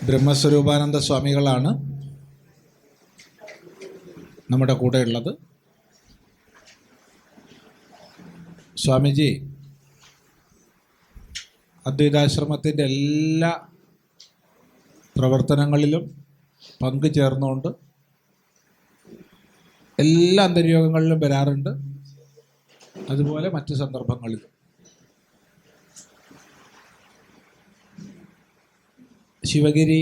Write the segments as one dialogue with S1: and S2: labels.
S1: ബ്രഹ്മസ്വരൂപാനന്ദ സ്വാമികളാണ് നമ്മുടെ കൂടെ ഉള്ളത്. സ്വാമിജി അദ്വൈതാശ്രമത്തിൻ്റെ എല്ലാ പ്രവർത്തനങ്ങളിലും പങ്കുചേർന്നുകൊണ്ട് എല്ലാ അന്തര്യോഗങ്ങളിലും വരാറുണ്ട്, അതുപോലെ മറ്റ് സന്ദർഭങ്ങളിലും. ശിവഗിരി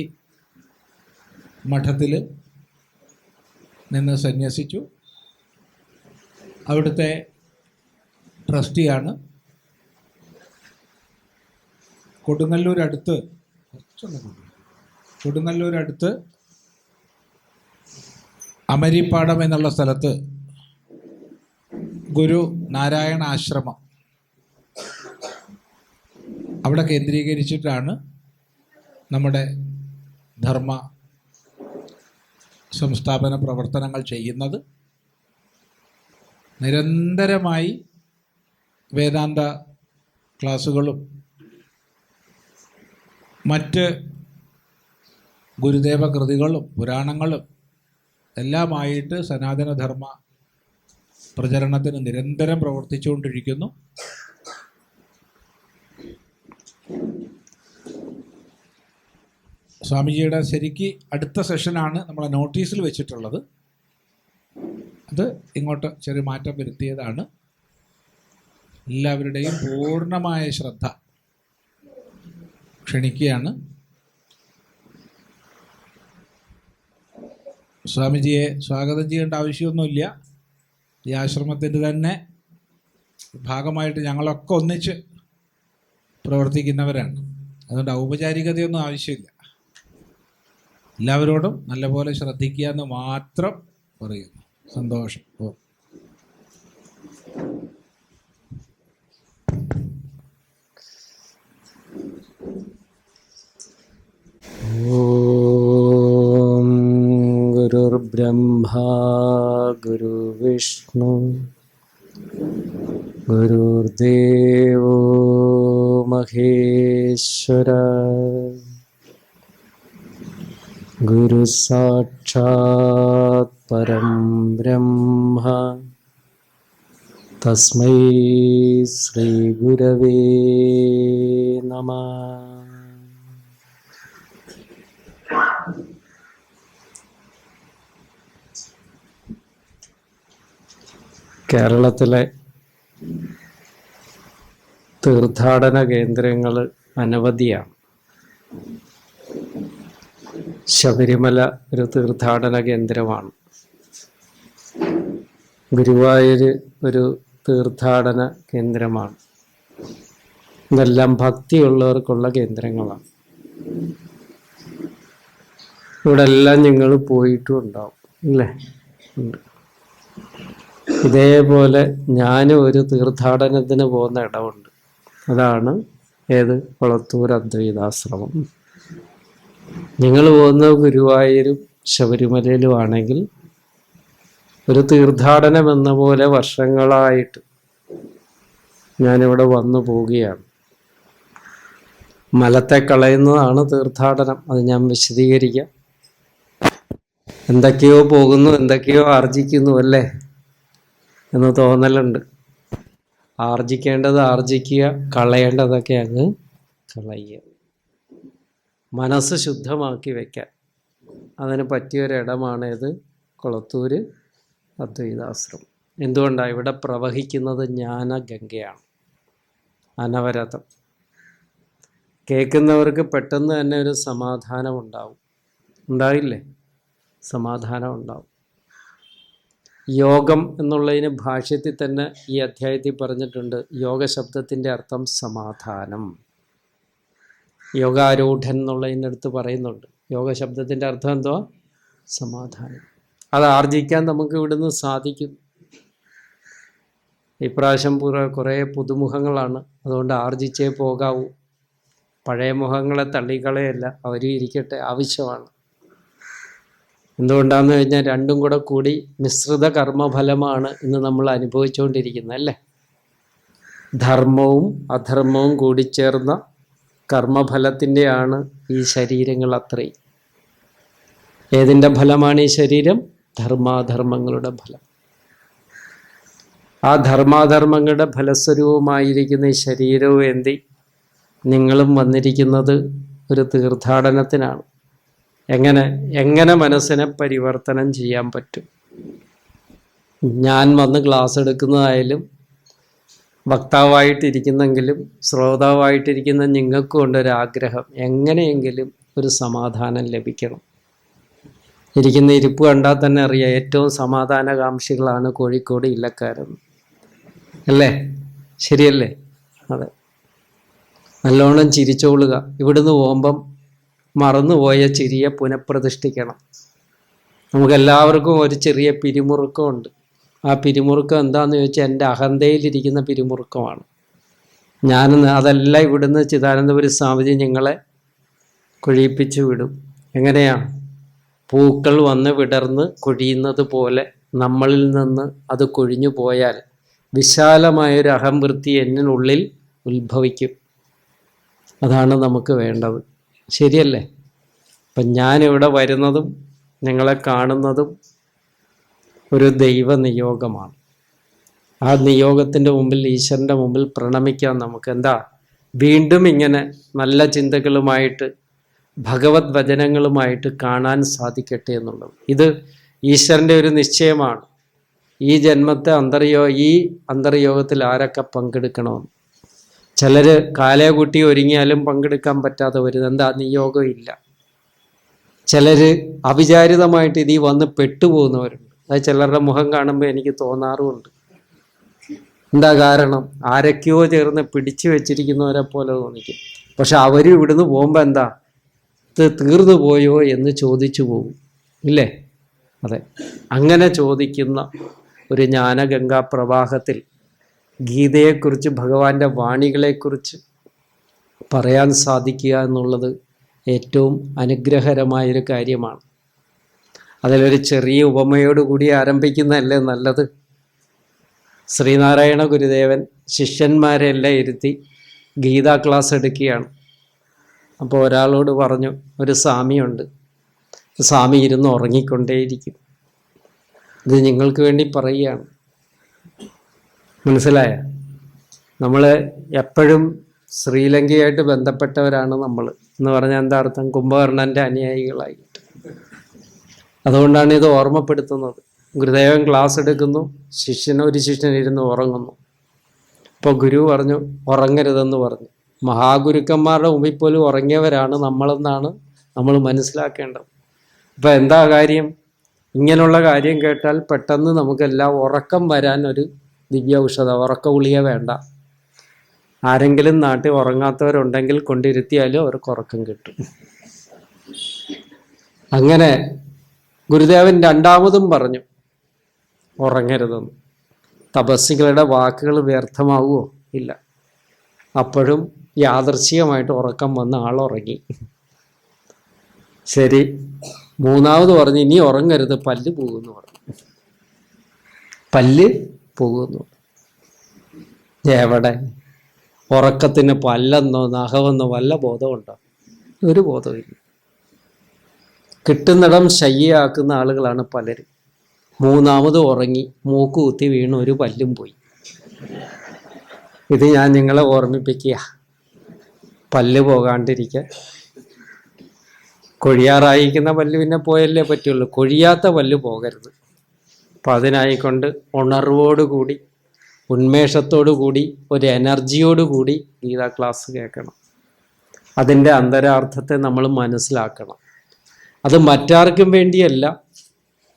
S1: മഠത്തിൽ നിന്ന് സന്യസിച്ചു. അവിടുത്തെ ട്രസ്റ്റിയാണ്. കൊടുങ്ങല്ലൂരടുത്ത് അമരിപ്പാടം എന്നുള്ള സ്ഥലത്ത് ഗുരു നാരായണ ആശ്രമം, അവിടെ കേന്ദ്രീകരിച്ചിട്ടാണ് നമ്മുടെ ധർമ്മ സംസ്ഥാപന പ്രവർത്തനങ്ങൾ ചെയ്യുന്നത്. നിരന്തരമായി വേദാന്ത ക്ലാസ്സുകളും മറ്റ് ഗുരുദേവ കൃതികളും പുരാണങ്ങളും എല്ലാമായിട്ട് സനാതനധർമ്മ പ്രചരണത്തിന് നിരന്തരം പ്രവർത്തിച്ചുകൊണ്ടിരിക്കുന്നു. സ്വാമിജിയുടെ ശരിക്ക് അടുത്ത സെഷനാണ് നമ്മളെ നോട്ടീസിൽ വെച്ചിട്ടുള്ളത്. അത് ഇങ്ങോട്ട് ചെറിയ മാറ്റം വരുത്തിയതാണ്. എല്ലാവരുടെയും പൂർണ്ണമായ ശ്രദ്ധ ക്ഷണിക്കുകയാണ്. സ്വാമിജിയെ സ്വാഗതം ചെയ്യേണ്ട ആവശ്യമൊന്നുമില്ല. ഈ ആശ്രമത്തിൻ്റെ തന്നെ ഭാഗമായിട്ട് ഞങ്ങളൊക്കെ ഒന്നിച്ച് പ്രവർത്തിക്കുന്നവരാണ്. അതുകൊണ്ട് ഔപചാരികതയൊന്നും ആവശ്യമില്ല. എല്ലാവരോടും നല്ലപോലെ ശ്രദ്ധിക്കുക എന്ന് മാത്രം പറയുന്നു. സന്തോഷം.
S2: ഓം ഗുരുർബ്രഹ്മ ഗുരുർവിഷ്ണു ഗുരുർദേവോ മഹേശ്വര ഗുരു സാക്ഷാത് പരം ബ്രഹ്മ തസ്മൈ ശ്രീ ഗുരവേ നമഃ. കേരളത്തിലെ തീർത്ഥാടന കേന്ദ്രങ്ങൾ അനവധിയാണ്. ശബരിമല ഒരു തീർത്ഥാടന കേന്ദ്രമാണ്. ഗുരുവായൂർ ഒരു തീർത്ഥാടന കേന്ദ്രമാണ്. ഇതെല്ലാം ഭക്തിയുള്ളവർക്കുള്ള കേന്ദ്രങ്ങളാണ്. ഇവിടെ എല്ലാം നിങ്ങൾ പോയിട്ടും ഉണ്ടാവും അല്ലേ? ഉണ്ട്. ഇതേപോലെ ഞാനും ഒരു തീർത്ഥാടനത്തിന് പോകുന്ന ഇടമുണ്ട്. അതാണ് ഏത്? കൊളത്തൂർ അദ്വൈതാശ്രമം. നിങ്ങൾ പോകുന്ന ഗുരുവായൂരും ശബരിമലയിലും ആണെങ്കിൽ ഒരു തീർത്ഥാടനം എന്ന പോലെ വർഷങ്ങളായിട്ട് ഞാനിവിടെ വന്നു പോവുകയാണ്. മലത്തെ കളയുന്നതാണ് തീർത്ഥാടനം. അത് ഞാൻ വിശദീകരിക്കാം. എന്തൊക്കെയോ പോകുന്നു, എന്തൊക്കെയോ ആർജിക്കുന്നു അല്ലേ എന്ന് തോന്നലുണ്ട്. ആർജിക്കേണ്ടത് ആർജിക്കുക, കളയേണ്ടതൊക്കെ അങ്ങ് കളയുക. മനസ്സ് ശുദ്ധമാക്കി വയ്ക്കാൻ അതിന് പറ്റിയൊരിടമാണ് ഇത് കൊളത്തൂര് അദ്വൈതാശ്രമം. എന്തുകൊണ്ടാണ്? ഇവിടെ പ്രവഹിക്കുന്നത് ജ്ഞാനഗംഗയാണ്, അനവരതം. കേൾക്കുന്നവർക്ക് പെട്ടെന്ന് തന്നെ ഒരു സമാധാനം ഉണ്ടാവും. ഉണ്ടായില്ലേ? സമാധാനം ഉണ്ടാവും. യോഗം എന്നുള്ളതിന് ഭാഷ്യത്തിൽ തന്നെ ഈ അധ്യായത്തിൽ പറഞ്ഞിട്ടുണ്ട്. യോഗ ശബ്ദത്തിൻ്റെ അർത്ഥം സമാധാനം. യോഗാരൂഢൻ എന്നുള്ളതിൻ്റെ അടുത്ത് പറയുന്നുണ്ട്. യോഗ ശബ്ദത്തിൻ്റെ അർത്ഥം എന്തുവാ? സമാധാനം. അത് ആർജിക്കാൻ നമുക്ക് ഇവിടുന്ന് സാധിക്കും. ഇപ്രാവശ്യം കുറേ പുതുമുഖങ്ങളാണ്, അതുകൊണ്ട് ആർജിച്ചേ പോകാവൂ. പഴയ മുഖങ്ങളെ തള്ളിക്കളയല്ല, അവരും ഇരിക്കട്ടെ, ആവശ്യമാണ്. എന്തുകൊണ്ടാണെന്ന് കഴിഞ്ഞാൽ രണ്ടും കൂടി മിശ്രിത കർമ്മഫലമാണ് ഇന്ന് നമ്മൾ അനുഭവിച്ചുകൊണ്ടിരിക്കുന്നത് അല്ലേ? ധർമ്മവും അധർമ്മവും കൂടിച്ചേർന്ന കർമ്മഫലത്തിൻ്റെയാണ് ഈ ശരീരങ്ങൾ അത്രയും. ഏതിൻ്റെ ഫലമാണ് ഈ ശരീരം? ധർമാധർമ്മങ്ങളുടെ ഫലം. ആ ധർമാധർമ്മങ്ങളുടെ ഫലസ്വരൂപമായിരിക്കുന്ന ഈ ശരീരവും എന്തി നിങ്ങളും വന്നിരിക്കുന്നത് ഒരു തീർത്ഥാടനത്തിനാണ്. എങ്ങനെ മനസ്സിനെ പരിവർത്തനം ചെയ്യാൻ പറ്റും? ഞാൻ വന്ന് ക്ലാസ് എടുക്കുന്നതായാലും വക്താവായിട്ടിരിക്കുന്നെങ്കിലും ശ്രോതാവായിട്ടിരിക്കുന്ന നിങ്ങൾക്കും ഉണ്ടൊരാഗ്രഹം, എങ്ങനെയെങ്കിലും ഒരു സമാധാനം ലഭിക്കണം. ഇരിക്കുന്ന ഇരിപ്പ് കണ്ടാൽ തന്നെ അറിയാം, ഏറ്റവും സമാധാനകാംക്ഷികളാണ് കോഴിക്കോട് ഇല്ലക്കാരെന്ന്. അല്ലേ? ശരിയല്ലേ? അതെ. നല്ലോണം ചിരിച്ചോളുക. ഇവിടുന്ന് പോകുമ്പം മറന്നുപോയ ചിരിയെ പുനഃപ്രതിഷ്ഠിക്കണം. നമുക്കെല്ലാവർക്കും ഒരു ചെറിയ പിരിമുറുക്കമുണ്ട്. ആ പിരിമുറുക്കം എന്താണെന്ന് ചോദിച്ചാൽ എൻ്റെ അഹന്തയിലിരിക്കുന്ന പിരിമുറുക്കമാണ്. അതെല്ലാം ഇവിടുന്ന് ചിദാനന്ദപുരി സ്വാമിജി ഞങ്ങളെ കൊഴിയിപ്പിച്ചു വിടും. എങ്ങനെയാണ്? പൂക്കൾ വന്ന് വിടർന്ന് കൊഴിയുന്നത് പോലെ നമ്മളിൽ നിന്ന് അത് കൊഴിഞ്ഞു പോയാൽ വിശാലമായൊരു അഹംവൃത്തി എന്നിനുള്ളിൽ ഉത്ഭവിക്കും. അതാണ് നമുക്ക് വേണ്ടത്. ശരിയല്ലേ? അപ്പം ഞാനിവിടെ വരുന്നതും നിങ്ങളെ കാണുന്നതും ഒരു ദൈവ നിയോഗമാണ്. ആ നിയോഗത്തിൻ്റെ മുമ്പിൽ, ഈശ്വരൻ്റെ മുമ്പിൽ പ്രണമിക്കാൻ നമുക്ക് എന്താ വീണ്ടും ഇങ്ങനെ നല്ല ചിന്തകളുമായിട്ട് ഭഗവത് വചനങ്ങളുമായിട്ട് കാണാൻ സാധിക്കട്ടെ എന്നുള്ളത്. ഇത് ഈശ്വരൻ്റെ ഒരു നിശ്ചയമാണ്. ഈ ജന്മത്തെ ഈ അന്തർയോഗത്തിൽ ആരൊക്കെ പങ്കെടുക്കണമെന്ന്. ചിലർ കാലേ കൂട്ടി ഒരുങ്ങിയാലും പങ്കെടുക്കാൻ പറ്റാതെ വരുന്നത് എന്താ? നിയോഗം ഇല്ല. ചിലർ അവിചാരിതമായിട്ട് ഇതിൽ വന്ന് പെട്ടുപോകുന്നവരുണ്ട്. അത് ചിലരുടെ മുഖം കാണുമ്പോൾ എനിക്ക് തോന്നാറുമുണ്ട്. എന്താ കാരണം? ആരൊക്കെയോ ചേർന്ന് പിടിച്ചു വെച്ചിരിക്കുന്നവരെ പോലെ തോന്നിക്കും. പക്ഷെ അവർ ഇവിടുന്ന് പോകുമ്പോൾ എന്താ, ഇത് തീർന്നു പോയോ എന്ന് ചോദിച്ചു പോകും. ഇല്ലേ? അതെ. അങ്ങനെ ചോദിക്കുന്ന ഒരു ജ്ഞാനഗംഗാ പ്രവാഹത്തിൽ ഗീതയെക്കുറിച്ച്, ഭഗവാന്റെ വാണികളെക്കുറിച്ച് പറയാൻ സാധിക്കുക എന്നുള്ളത് ഏറ്റവും അനുഗ്രഹകരമായൊരു കാര്യമാണ്. അതിലൊരു ചെറിയ ഉപമയോടുകൂടി ആരംഭിക്കുന്നതല്ലേ നല്ലത്. ശ്രീനാരായണ ഗുരുദേവൻ ശിഷ്യന്മാരെല്ലാം ഇരുത്തി ഗീതാ ക്ലാസ് എടുക്കുകയാണ്. അപ്പോൾ ഒരാളോട് പറഞ്ഞു, ഒരു സ്വാമിയുണ്ട്, സ്വാമി ഇരുന്ന് ഉറങ്ങിക്കൊണ്ടേയിരിക്കും. ഇത് നിങ്ങൾക്ക് വേണ്ടി പറയുകയാണ്. മനസ്സിലായ? നമ്മൾ എപ്പോഴും ശ്രീലങ്കയായിട്ട് ബന്ധപ്പെട്ടവരാണ് നമ്മൾ എന്ന് പറഞ്ഞാൽ എന്താ അർത്ഥം? കുംഭകർണൻ്റെ അനുയായികളായിട്ട്. അതുകൊണ്ടാണ് ഇത് ഓർമ്മപ്പെടുത്തുന്നത്. ഗുരുദേവൻ ക്ലാസ് എടുക്കുന്നു, ഒരു ശിഷ്യൻ ഇരുന്ന് ഉറങ്ങുന്നു. അപ്പോൾ ഗുരു പറഞ്ഞു ഉറങ്ങരുതെന്ന് പറഞ്ഞു. മഹാഗുരുക്കന്മാരുടെ മുമ്പിൽ പോലും ഉറങ്ങിയവരാണ് നമ്മളെന്നാണ് നമ്മൾ മനസ്സിലാക്കേണ്ടത്. അപ്പം എന്താ കാര്യം? ഇങ്ങനെയുള്ള കാര്യം കേട്ടാൽ പെട്ടെന്ന് നമുക്കെല്ലാം ഉറക്കം വരാൻ ഒരു ദിവ്യ ഔഷധ, ഉറക്ക ഗുളിക വേണ്ട. ആരെങ്കിലും നാട്ടിൽ ഉറങ്ങാത്തവരുണ്ടെങ്കിൽ കൊണ്ടിരുത്തിയാലും അവർക്ക് ഉറക്കം കിട്ടും. അങ്ങനെ ഗുരുദേവൻ രണ്ടാമതും പറഞ്ഞു ഉറങ്ങരുതെന്ന്. തപസ്സികളുടെ വാക്കുകൾ വ്യർത്ഥമാവുമോ? ഇല്ല. അപ്പോഴും യാദർച്ഛികമായിട്ട് ഉറക്കം വന്ന ആളുറങ്ങി. ശരി, മൂന്നാമത് പറഞ്ഞു ഇനി ഉറങ്ങരുത്, പല്ല് പോകുമെന്ന് പറഞ്ഞു. പല്ല് പോകുന്നു. എവിടെ? ഉറക്കത്തിന് പല്ലെന്നോ നഖമെന്നോ വല്ല ബോധമുണ്ടോ? ഒരു ബോധമില്ല. കിട്ടുന്നിടം ശയ്യയാക്കുന്ന ആളുകളാണ് പലരും. മൂന്നാമത് ഉറങ്ങി, മൂക്ക് കുത്തി വീണ് ഒരു പല്ലും പോയി. ഇത് ഞാൻ നിങ്ങളെ ഓർമ്മിപ്പിക്കുക, പല്ല് പോകാണ്ടിരിക്കുക. കൊഴിയാറായിരിക്കുന്ന പല്ല് പിന്നെ പോയല്ലേ പറ്റുള്ളൂ, കൊഴിയാത്ത പല്ല് പോകരുത്. അപ്പം അതിനായിക്കൊണ്ട് ഉണർവോടുകൂടി, ഉന്മേഷത്തോടു കൂടി, ഒരു എനർജിയോടുകൂടി ഗീതാ ക്ലാസ് കേൾക്കണം. അതിൻ്റെ അന്തരാർത്ഥത്തെ നമ്മൾ മനസ്സിലാക്കണം. അത് മറ്റാർക്കും വേണ്ടിയല്ല,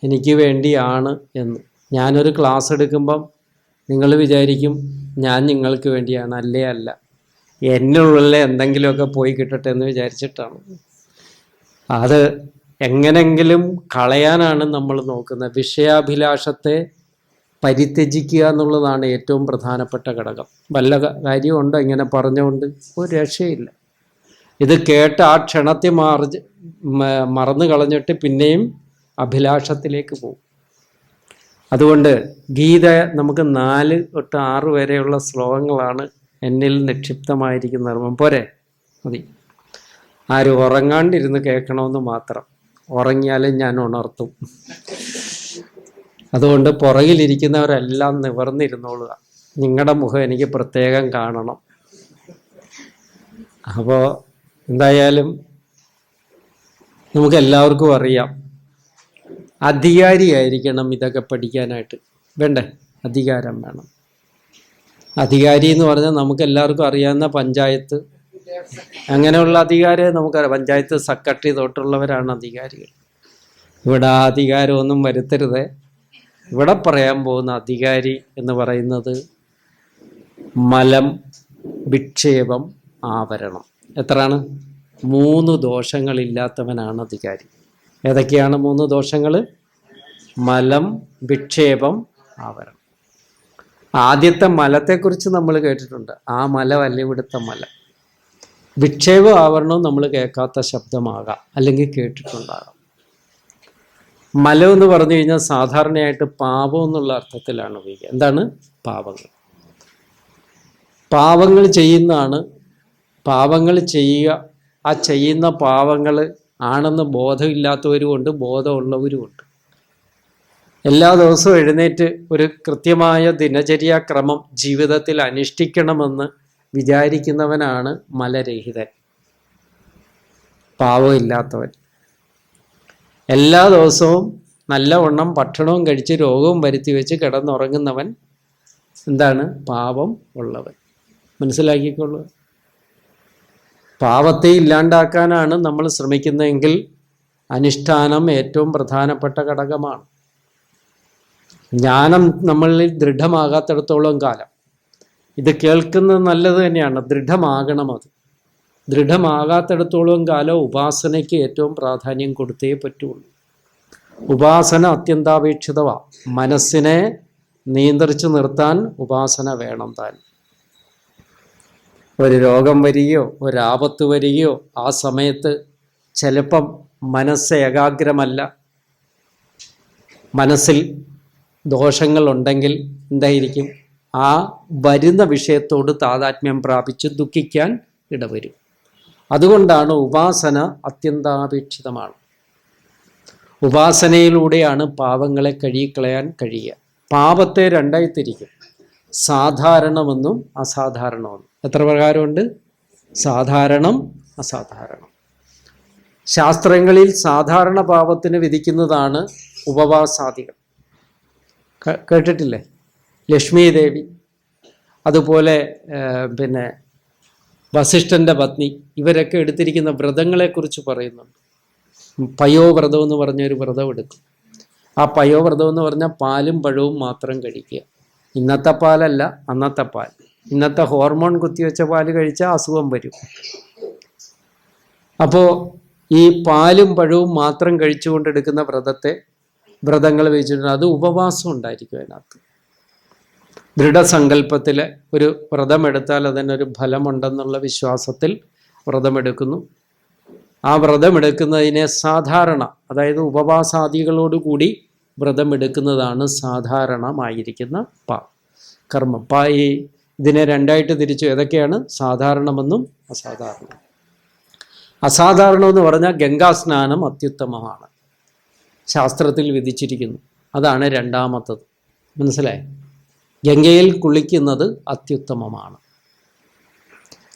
S2: എനിക്ക് വേണ്ടിയാണ് എന്ന്. ഞാനൊരു ക്ലാസ് എടുക്കുമ്പം നിങ്ങൾ വിചാരിക്കും ഞാൻ നിങ്ങൾക്ക് വേണ്ടിയാണ്. അല്ലേ അല്ല, എന്നുള്ളിൽ എന്തെങ്കിലുമൊക്കെ പോയി കിട്ടട്ടെ എന്ന് വിചാരിച്ചിട്ടാണ്. അത് എങ്ങനെങ്കിലും കളയാനാണ് നമ്മൾ നോക്കുന്നത്. വിഷയാഭിലാഷത്തെ പരിത്യജിക്കുക എന്നുള്ളതാണ് ഏറ്റവും പ്രധാനപ്പെട്ട ഘടകം. വല്ല കാര്യമുണ്ടോ ഇങ്ങനെ പറഞ്ഞുകൊണ്ട്? ഒരു രക്ഷയില്ല. ഇത് കേട്ട് ആ ക്ഷണത്തെ മറന്നു കളഞ്ഞിട്ട് പിന്നെയും അഭിലാഷത്തിലേക്ക് പോകും. അതുകൊണ്ട് ഗീത നമുക്ക് 4 തൊട്ട് 6 വരെയുള്ള ശ്ലോകങ്ങളാണ് എന്നിൽ നിക്ഷിപ്തമായിരിക്കുന്ന ധർമ്മം. പോരെ? മതി. ആരും ഉറങ്ങാണ്ടിരുന്ന് കേൾക്കണമെന്ന് മാത്രം. ഉറങ്ങിയാലും ഞാൻ ഉണർത്തും. അതുകൊണ്ട് പുറകിലിരിക്കുന്നവരെല്ലാം നിവർന്നിരുന്നോളുക. നിങ്ങളുടെ മുഖം എനിക്ക് പ്രത്യേകം കാണണം. അപ്പോൾ എന്തായാലും നമുക്ക് എല്ലാവർക്കും അറിയാം, അധികാരിയായിരിക്കണം ഇതൊക്കെ പഠിക്കാനായിട്ട്. വേണ്ടേ? അധികാരം വേണം. അധികാരി എന്ന് പറഞ്ഞാൽ നമുക്ക് എല്ലാവർക്കും അറിയാവുന്ന പഞ്ചായത്ത്, അങ്ങനെയുള്ള അധികാരം നമുക്കറിയാം. പഞ്ചായത്ത് സെക്രട്ടറി തൊട്ടുള്ളവരാണ് അധികാരികൾ. ഇവിടെ ആ അധികാരമൊന്നും വരുത്തരുത്. ഇവിടെ പറയാൻ പോകുന്ന അധികാരി എന്ന് പറയുന്നത് മലം, വിക്ഷേപം, ആവരണം. എത്രയാണ്? 3 ദോഷങ്ങളില്ലാത്തവനാണ് അധികാരി. ഏതൊക്കെയാണ് 3 ദോഷങ്ങൾ? മലം, വിക്ഷേപം, ആവരണം. ആദ്യത്തെ മലത്തെക്കുറിച്ച് നമ്മൾ കേട്ടിട്ടുണ്ട്. ആ മലമല്ല ഇവിടുത്തെ മലം. വിക്ഷേപ ആവരണവും നമ്മൾ കേൾക്കാത്ത ശബ്ദമാകാം, അല്ലെങ്കിൽ കേട്ടിട്ടുണ്ടാകാം. മലം എന്ന് പറഞ്ഞു കഴിഞ്ഞാൽ സാധാരണയായിട്ട് പാപം എന്നുള്ള അർത്ഥത്തിലാണ് ഉപയോഗിക്കുക. എന്താണ്? പാപങ്ങൾ. പാപങ്ങൾ ചെയ്യുന്നതാണ്. പാപങ്ങൾ ചെയ്യുക. ആ ചെയ്യുന്ന പാപങ്ങൾ ആണെന്ന് ബോധമില്ലാത്തവരുമുണ്ട്, ബോധമുള്ളവരുമുണ്ട്. എല്ലാ ദിവസവും എഴുന്നേറ്റ് ഒരു കൃത്യമായ ദിനചര്യാക്രമം ജീവിതത്തിൽ അനുഷ്ഠിക്കണമെന്ന് വിചാരിക്കുന്നവനാണ് മലരഹിതൻ, പാവമില്ലാത്തവൻ. എല്ലാ ദിവസവും നല്ലവണ്ണം ഭക്ഷണവും കഴിച്ച് രോഗവും വരുത്തി വെച്ച് കിടന്നുറങ്ങുന്നവൻ എന്താണ്? പാപം ഉള്ളവൻ. മനസ്സിലാക്കിക്കൊള്ളുക. പാപത്തെ ഇല്ലാണ്ടാക്കാനാണ് നമ്മൾ ശ്രമിക്കുന്നതെങ്കിൽ അനുഷ്ഠാനം ഏറ്റവും പ്രധാനപ്പെട്ട ഘടകമാണ്. ജ്ഞാനം നമ്മളിൽ ദൃഢമാകാത്തിടത്തോളം കാലം ഇത് കേൾക്കുന്നത് നല്ലത് തന്നെയാണ്, ദൃഢമാകണം. അത് ദൃഢമാകാത്തിടത്തോളം കാലം ഉപാസനയ്ക്ക് ഏറ്റവും പ്രാധാന്യം കൊടുത്തേ പറ്റുള്ളൂ. ഉപാസന അത്യന്താപേക്ഷിതമാണ്. മനസ്സിനെ നിയന്ത്രിച്ചു നിർത്താൻ ഉപാസന വേണം താൻ. ഒരു രോഗം വരികയോ ഒരാപത്ത് വരികയോ ആ സമയത്ത് ചിലപ്പം മനസ്സ് ഏകാഗ്രമല്ല, മനസ്സിൽ ദോഷങ്ങളുണ്ടെങ്കിൽ എന്തായിരിക്കും? ആ വരുന്ന വിഷയത്തോട് താതാത്മ്യം പ്രാപിച്ച് ദുഃഖിക്കാൻ ഇടവരും. അതുകൊണ്ടാണ് ഉപാസന അത്യന്താപേക്ഷിതമാണ്. ഉപാസനയിലൂടെയാണ് പാപങ്ങളെ കഴുകിക്കളയാൻ കഴിയുക. പാപത്തെ 2ആയി തിരിക്കും, സാധാരണമെന്നും അസാധാരണമെന്നും. എത്ര പ്രകാരമുണ്ട്? സാധാരണം, അസാധാരണം. ശാസ്ത്രങ്ങളിൽ സാധാരണ പാപത്തിന് വിധിക്കുന്നതാണ് ഉപവാസാദികൾ. കേട്ടിട്ടില്ലേ? ലക്ഷ്മി ദേവി, അതുപോലെ വസിഷ്ഠൻ്റെ പത്നി, ഇവരൊക്കെ എടുത്തിരിക്കുന്ന വ്രതങ്ങളെക്കുറിച്ച് പറയുന്നുണ്ട്. പയോവ്രതം എന്ന് പറഞ്ഞൊരു വ്രതം എടുക്കും. ആ പയോവ്രതം എന്ന് പറഞ്ഞാൽ പാലും പഴവും മാത്രം കഴിക്കുക. ഇന്നത്തെ പാലല്ല, അന്നത്തെ പാൽ. ഇന്നത്തെ ഹോർമോൺ കുത്തിവെച്ച പാല് കഴിച്ചാൽ അസുഖം വരും. അപ്പോൾ ഈ പാലും പഴവും മാത്രം കഴിച്ചുകൊണ്ടെടുക്കുന്ന വ്രതങ്ങൾ വെച്ചിട്ടുണ്ട്. അത് ഉപവാസം ഉണ്ടായിരിക്കും അതിനകത്ത്. ദൃഢസങ്കല്പത്തിൽ ഒരു വ്രതമെടുത്താൽ അതിനൊരു ഫലമുണ്ടെന്നുള്ള വിശ്വാസത്തിൽ വ്രതമെടുക്കുന്നു. ആ വ്രതമെടുക്കുന്നതിനെ സാധാരണ, അതായത് ഉപവാസാദികളോടുകൂടി വ്രതമെടുക്കുന്നതാണ് സാധാരണമായിരിക്കുന്ന കർമ്മം. ഈ ഇതിനെ 2ആയിട്ട് തിരിച്ചു. ഏതൊക്കെയാണ്? സാധാരണമെന്നും അസാധാരണം. അസാധാരണം എന്ന് പറഞ്ഞാൽ ഗംഗാസ്നാനം അത്യുത്തമമാണ്, ശാസ്ത്രത്തിൽ വിധിച്ചിരിക്കുന്നു. അതാണ് 2ാമത്തത്. മനസ്സിലായി? ഗംഗയിൽ കുളിക്കുന്നത് അത്യുത്തമമാണ്.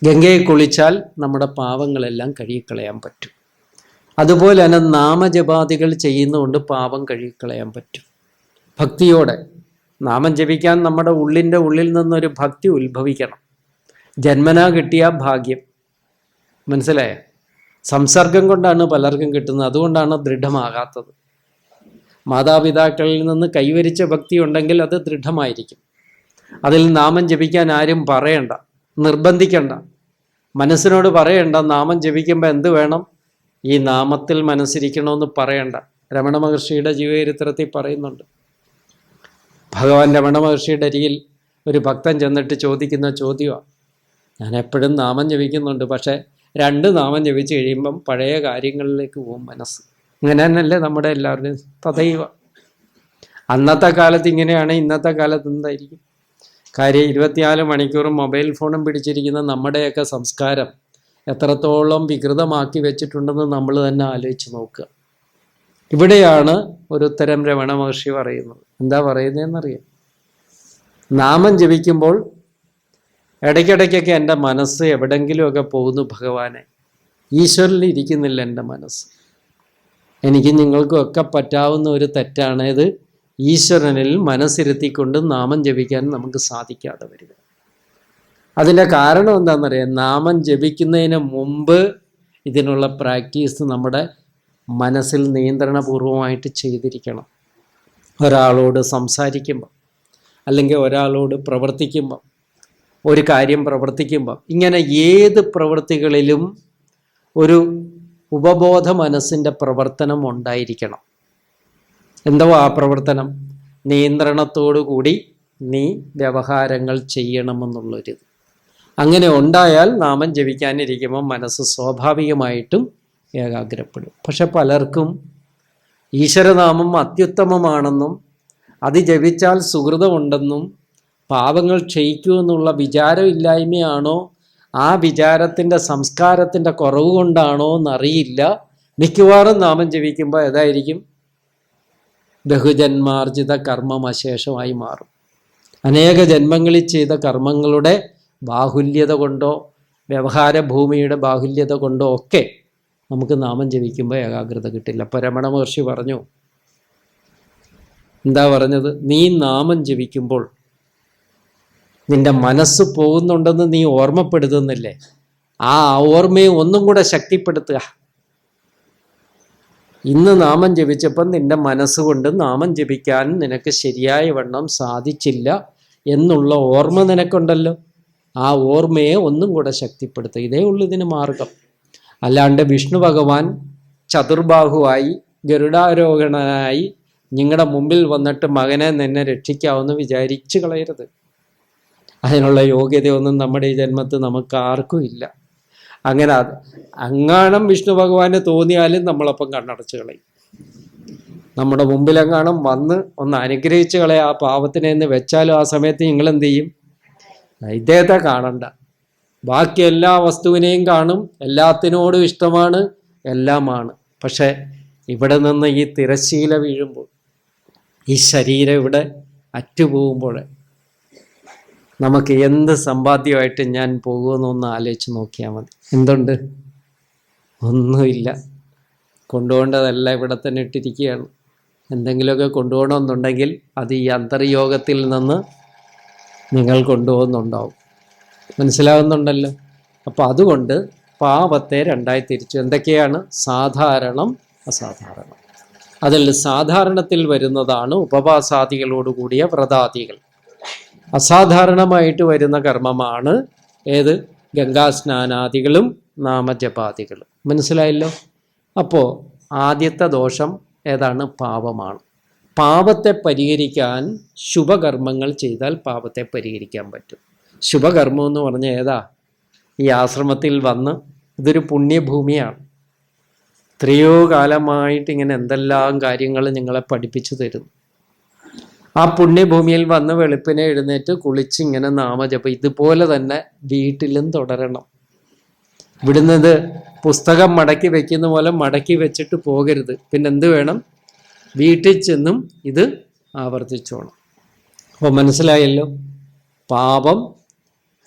S2: ഗംഗയിൽ കുളിച്ചാൽ നമ്മുടെ പാപങ്ങളെല്ലാം കഴുകിക്കളയാൻ പറ്റും. അതുപോലെ തന്നെ നാമജപാദികൾ ചെയ്യുന്നതുകൊണ്ട് പാപം കഴുകിക്കളയാൻ പറ്റും. ഭക്തിയോടെ നാമം ജപിക്കാൻ നമ്മുടെ ഉള്ളിൽ നിന്നൊരു ഭക്തി ഉത്ഭവിക്കണം. ജന്മനാ കിട്ടിയ ഭാഗ്യം. മനസ്സിലായോ? സംസർഗം കൊണ്ടാണ് പലർക്കും കിട്ടുന്നത്. അതുകൊണ്ടാണ് ദൃഢമാകാത്തത്. മാതാപിതാക്കളിൽ നിന്ന് കൈവരിച്ച ഭക്തി ഉണ്ടെങ്കിൽ അത് ദൃഢമായിരിക്കും. അതിൽ നാമം ജപിക്കാൻ ആരും പറയണ്ട, നിർബന്ധിക്കണ്ട. മനസ്സിനോട് പറയണ്ട നാമം ജപിക്കുമ്പോൾ എന്ത് വേണം? ഈ നാമത്തിൽ മനസ്സിരിക്കണമെന്ന് പറയണ്ട. രമണ മഹർഷിയുടെ ജീവചരിത്രത്തിൽ പറയുന്നുണ്ട്. ഭഗവാൻ രമണ മഹർഷിയുടെ അരികിൽ ഒരു ഭക്തൻ ചെന്നിട്ട് ചോദിക്കുന്ന ചോദ്യമാണ്, ഞാൻ എപ്പോഴും നാമം ജപിക്കുന്നുണ്ട്, പക്ഷേ 2 നാമം ജപിച്ച് കഴിയുമ്പം പഴയ കാര്യങ്ങളിലേക്ക് പോകും മനസ്സ്. ഇങ്ങനെ തന്നെയല്ലേ നമ്മുടെ എല്ലാവരുടെയും? തദൈവ. അന്നത്തെ കാലത്ത് ഇങ്ങനെയാണ്, ഇന്നത്തെ കാലത്ത് എന്തായിരിക്കും? കാര്യം 24 മണിക്കൂറും മൊബൈൽ ഫോണും പിടിച്ചിരിക്കുന്ന നമ്മുടെയൊക്കെ സംസ്കാരം എത്രത്തോളം വികൃതമാക്കി വെച്ചിട്ടുണ്ടെന്ന് നമ്മൾ തന്നെ ആലോചിച്ച് നോക്കുക. ഇവിടെയാണ് ഒരു ഉത്തരം രമണ മഹർഷി പറയുന്നത്. എന്താ പറയുന്നതെന്നറിയാം? നാമം ജപിക്കുമ്പോൾ ഇടയ്ക്കിടയ്ക്കൊക്കെ എൻ്റെ മനസ്സ് എവിടെങ്കിലുമൊക്കെ പോകുന്നു ഭഗവാനെ, ഈശ്വരനിൽ ഇരിക്കുന്നില്ല എൻ്റെ മനസ്സ്. എനിക്കും നിങ്ങൾക്കും ഒക്കെ പറ്റാവുന്ന ഒരു തെറ്റാണ് ഇത്, ഈശ്വരനിൽ മനസ്സിരുത്തിക്കൊണ്ട് നാമം ജപിക്കാൻ നമുക്ക് സാധിക്കാതെ വരിക. അതിൻ്റെ കാരണം എന്താണെന്നറിയാം? നാമം ജപിക്കുന്നതിന് മുമ്പ് ഇതിനുള്ള പ്രാക്ടീസ് നമ്മുടെ മനസ്സിൽ നിയന്ത്രണപൂർവമായിട്ട് ചെയ്തിരിക്കണം. ഒരാളോട് സംസാരിക്കുമ്പോൾ, അല്ലെങ്കിൽ ഒരാളോട് പ്രവർത്തിക്കുമ്പോൾ, ഒരു കാര്യം പ്രവർത്തിക്കുമ്പോൾ, ഇങ്ങനെ ഏത് പ്രവൃത്തികളിലും ഒരു ഉപബോധ മനസ്സിൻ്റെ പ്രവർത്തനം ഉണ്ടായിരിക്കണം. എന്തോ ആ പ്രവർത്തനം? നിയന്ത്രണത്തോടു കൂടി നീ വ്യവഹാരങ്ങൾ ചെയ്യണമെന്നുള്ളൊരിത്. അങ്ങനെ ഉണ്ടായാൽ നാമം ജപിക്കാനിരിക്കുമ്പോൾ മനസ്സ് സ്വാഭാവികമായിട്ടും ഏകാഗ്രപ്പെടും. പക്ഷെ പലർക്കും ഈശ്വരനാമം അത്യുത്തമമാണെന്നും അത് ജപിച്ചാൽ സുഹൃതമുണ്ടെന്നും പാപങ്ങൾ ക്ഷയിക്കുമെന്നുള്ള വിചാരമില്ലായ്മയാണോ, ആ വിചാരത്തിൻ്റെ സംസ്കാരത്തിൻ്റെ കുറവ് കൊണ്ടാണോ എന്നറിയില്ല. മിക്കവാറും നാമം ജപിക്കുമ്പോൾ ഏതായിരിക്കും? ബഹുജന്മാർജിത കർമ്മമശേഷമായി മാറും. അനേക ജന്മങ്ങളിൽ ചെയ്ത കർമ്മങ്ങളുടെ ബാഹുല്യത കൊണ്ടോ വ്യവഹാര ഭൂമിയുടെ ബാഹുല്യത കൊണ്ടോ ഒക്കെ നമുക്ക് നാമം ജപിക്കുമ്പോൾ ഏകാഗ്രത കിട്ടില്ല. അപ്പോൾ രമണ മഹർഷി പറഞ്ഞു, എന്താ പറഞ്ഞത്? നീ നാമം ജപിക്കുമ്പോൾ നിന്റെ മനസ്സ് പോകുന്നുണ്ടെന്ന് നീ ഓർമ്മപ്പെടുത്തുന്നില്ലേ? ആ ഓർമ്മയെ ഒന്നും കൂടെ ശക്തിപ്പെടുത്തുക. ഇന്ന് നാമം ജപിച്ചപ്പം നിന്റെ മനസ്സുകൊണ്ട് നാമം ജപിക്കാൻ നിനക്ക് ശരിയായ വണ്ണം സാധിച്ചില്ല എന്നുള്ള ഓർമ്മ നിനക്കുണ്ടല്ലോ, ആ ഓർമ്മയെ ഒന്നും കൂടെ ശക്തിപ്പെടുത്തുക. ഇതേ ഉള്ളൂ ഇതിന് മാർഗം. അല്ലാണ്ട് വിഷ്ണു ഭഗവാൻ ചതുർബാഹുവായി ഗരുഡാരോഹണനായി നിങ്ങളുടെ മുമ്പിൽ വന്നിട്ട് മകനെ നിന്നെ രക്ഷിക്കാമെന്ന് വിചാരിച്ചു കളയരുത്. അതിനുള്ള യോഗ്യതയൊന്നും നമ്മുടെ ഈ ജന്മത്തിൽ നമുക്ക് ആർക്കും ഇല്ല. അങ്ങനെ അങ്ങാണം വിഷ്ണു ഭഗവാന് തോന്നിയാലും നമ്മളപ്പം കണ്ണടച്ച് കളയും. നമ്മുടെ മുമ്പിലെങ്ങാണം വന്ന് ഒന്ന് അനുഗ്രഹിച്ച് കളയാ ആ പാവത്തിനെ എന്ന് വെച്ചാലും ആ സമയത്ത് നിങ്ങൾ എന്ത് ചെയ്യും? ഇദ്ദേഹത്തെ കാണണ്ട, ബാക്കി എല്ലാ വസ്തുവിനെയും കാണും, എല്ലാത്തിനോടും ഇഷ്ടമാണ്, എല്ലാമാണ്. പക്ഷെ ഇവിടെ നിന്ന് ഈ തിരശ്ശീല വീഴുമ്പോൾ, ഈ ശരീരം ഇവിടെ അറ്റുപോകുമ്പോൾ നമുക്ക് എന്ത് സമ്പാദ്യമായിട്ട് ഞാൻ പോകുമെന്നൊന്ന് ആലോചിച്ച് നോക്കിയാൽ മതി. എന്തുണ്ട്? ഒന്നുമില്ല. കൊണ്ടുപോകേണ്ടതെല്ലാം ഇവിടെ തന്നെ ഇട്ടിരിക്കുകയാണ്. എന്തെങ്കിലുമൊക്കെ കൊണ്ടുപോകണമെന്നുണ്ടെങ്കിൽ അത് ഈ അന്തർയോഗത്തിൽ നിന്ന് നിങ്ങൾ കൊണ്ടുപോകുന്നുണ്ടാവും. മനസ്സിലാവുന്നുണ്ടല്ലോ? അപ്പോൾ അതുകൊണ്ട് പാപത്തെ രണ്ടായി തിരിച്ചു. എന്തൊക്കെയാണ്? സാധാരണം, അസാധാരണം. അതിൽ സാധാരണത്തിൽ വരുന്നതാണ് ഉപവാസാദികളോടുകൂടിയ വ്രതാദികൾ. അസാധാരണമായിട്ട് വരുന്ന കർമ്മമാണ് ഏത്? ഗംഗാസ്നാനാദികളും നാമജപാദികളും. മനസ്സിലായല്ലോ? അപ്പോൾ ആദ്യത്തെ ദോഷം ഏതാണ്? പാപമാണ്. പാപത്തെ പരിഹരിക്കാൻ ശുഭകർമ്മങ്ങൾ ചെയ്താൽ പാപത്തെ പരിഹരിക്കാൻ പറ്റും. ശുഭകർമ്മം എന്ന് പറഞ്ഞാൽ ഏതാ? ഈ ആശ്രമത്തിൽ വന്ന്, ഇതൊരു പുണ്യഭൂമിയാണ്. എത്രയോ കാലമായിട്ട് ഇങ്ങനെ എന്തെല്ലാം കാര്യങ്ങൾ നിങ്ങളെ പഠിപ്പിച്ചു തരുന്നു. ആ പുണ്യഭൂമിയിൽ വന്ന് വെളുപ്പിനെ എഴുന്നേറ്റ് കുളിച്ച് ഇങ്ങനെ നാമജപം ഇതുപോലെ തന്നെ വീട്ടിലും തുടരണം. ഇവിടുന്ന് ഇത് പുസ്തകം മടക്കി വെക്കുന്ന പോലെ മടക്കി വെച്ചിട്ട് പോകരുത്. പിന്നെ എന്ത് വേണം? വീട്ടിൽ ചെന്നും ഇത് ആവർത്തിച്ചോണം. അപ്പോൾ മനസ്സിലായല്ലോ? പാപം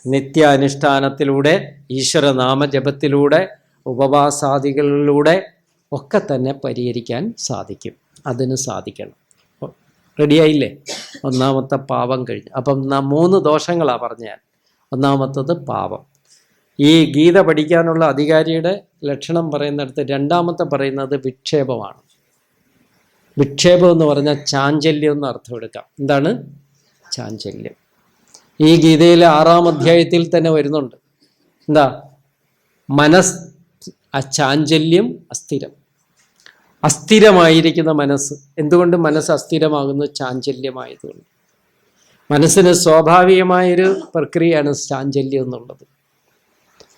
S2: നിത്യാനുഷ്ഠാനത്തിലൂടെ, ഈശ്വരനാമജപത്തിലൂടെ, ഉപവാസാദികളിലൂടെ ഒക്കെ തന്നെ പരിഹരിക്കാൻ സാധിക്കും. അതിന് സാധിക്കണം. റെഡിയായില്ലേ? ഒന്നാമത്തെ പാപം കഴിഞ്ഞു. അപ്പം 3 ദോഷങ്ങളാണ് പറഞ്ഞാൽ. ഒന്നാമത്തത് പാപം. ഈ ഗീത പഠിക്കാനുള്ള അധികാരിയുടെ ലക്ഷണം പറയുന്നിടത്ത് രണ്ടാമത്തെ പറയുന്നത് വിക്ഷേപമാണ്. വിക്ഷേപം എന്ന് പറഞ്ഞാൽ ചാഞ്ചല്യം എന്ന് അർത്ഥം എടുക്കാം. എന്താണ് ചാഞ്ചല്യം? ഈ ഗീതയിലെ 6-ാം അധ്യായത്തിൽ തന്നെ വരുന്നുണ്ട്. എന്താ? ചാഞ്ചല്യം അസ്ഥിരം. അസ്ഥിരമായിരിക്കുന്ന മനസ്സ്. എന്തുകൊണ്ട് മനസ്സ് അസ്ഥിരമാകുന്നു? ചാഞ്ചല്യമായതുകൊണ്ട്. മനസ്സിന് സ്വാഭാവികമായൊരു പ്രക്രിയയാണ് ചാഞ്ചല്യം എന്നുള്ളത്.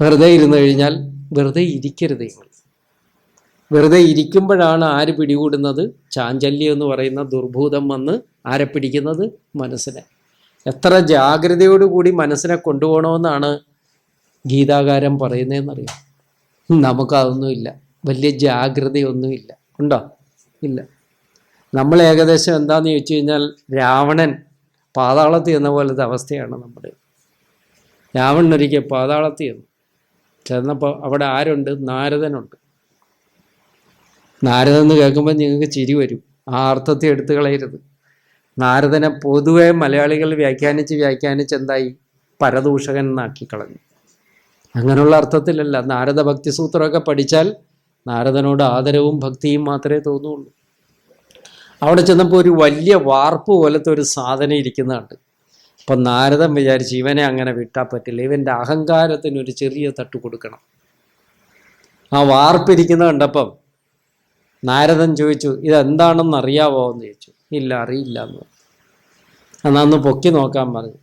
S2: വെറുതെ ഇരുന്നു കഴിഞ്ഞാൽ വെറുതെ ഇരിക്കരുത്. വെറുതെ ഇരിക്കുമ്പോഴാണ് ആര് പിടികൂടുന്നത്? ചാഞ്ചല്യം എന്ന് പറയുന്ന ദുർഭൂതം വന്ന് ആരെ പിടിക്കുന്നത്? മനസ്സിനെ. എത്ര ജാഗ്രതയോടുകൂടി മനസ്സിനെ കൊണ്ടുപോകണമെന്നാണ് ഗീതാകാരൻ പറയുന്നതെന്നറിയാം. നമുക്കതൊന്നുമില്ല. വലിയ ജാഗ്രതയൊന്നുമില്ല. ഉണ്ടോ? ഇല്ല. നമ്മൾ ഏകദേശം എന്താണെന്ന് ചോദിച്ചു കഴിഞ്ഞാൽ രാവണൻ പാതാളത്തിൽ എന്ന പോലത്തെ അവസ്ഥയാണ് നമ്മുടെ. രാവണനൊരിക്കൽ പാതാളത്തിൽ ചെന്നപ്പോൾ അവിടെ ആരുണ്ട്? നാരദനുണ്ട്. നാരദൻ എന്ന് കേൾക്കുമ്പോൾ നിങ്ങൾക്ക് ചിരി വരും. ആ അർത്ഥത്തെ എടുത്തു കളയരുത്. നാരദനെ പൊതുവെ മലയാളികൾ വ്യാഖ്യാനിച്ച് എന്തായി? പരദൂഷകൻ എന്നാക്കി കളഞ്ഞു. അങ്ങനെയുള്ള അർത്ഥത്തിലല്ല. നാരദ ഭക്തി സൂത്രമൊക്കെ പഠിച്ചാൽ നാരദനോട് ആദരവും ഭക്തിയും മാത്രമേ തോന്നുള്ളൂ. അവിടെ ചെന്നപ്പോൾ ഒരു വലിയ വാർപ്പ് പോലത്തെ ഒരു സാധനം ഇരിക്കുന്നുണ്ട്. അപ്പം നാരദൻ വിചാരിച്ച് ഇവനെ അങ്ങനെ വിട്ടാൽ പറ്റില്ല, ഇവൻ്റെ അഹങ്കാരത്തിനൊരു ചെറിയ തട്ട് കൊടുക്കണം. ആ വാർപ്പിരിക്കുന്ന കണ്ടപ്പം നാരദൻ ചോദിച്ചു, ഇതെന്താണെന്ന് അറിയാവോ എന്ന് ചോദിച്ചു. ഇല്ല, അറിയില്ല എന്ന് പറഞ്ഞു. എന്നാൽ ഒന്ന് പൊക്കി നോക്കാൻ പറഞ്ഞു.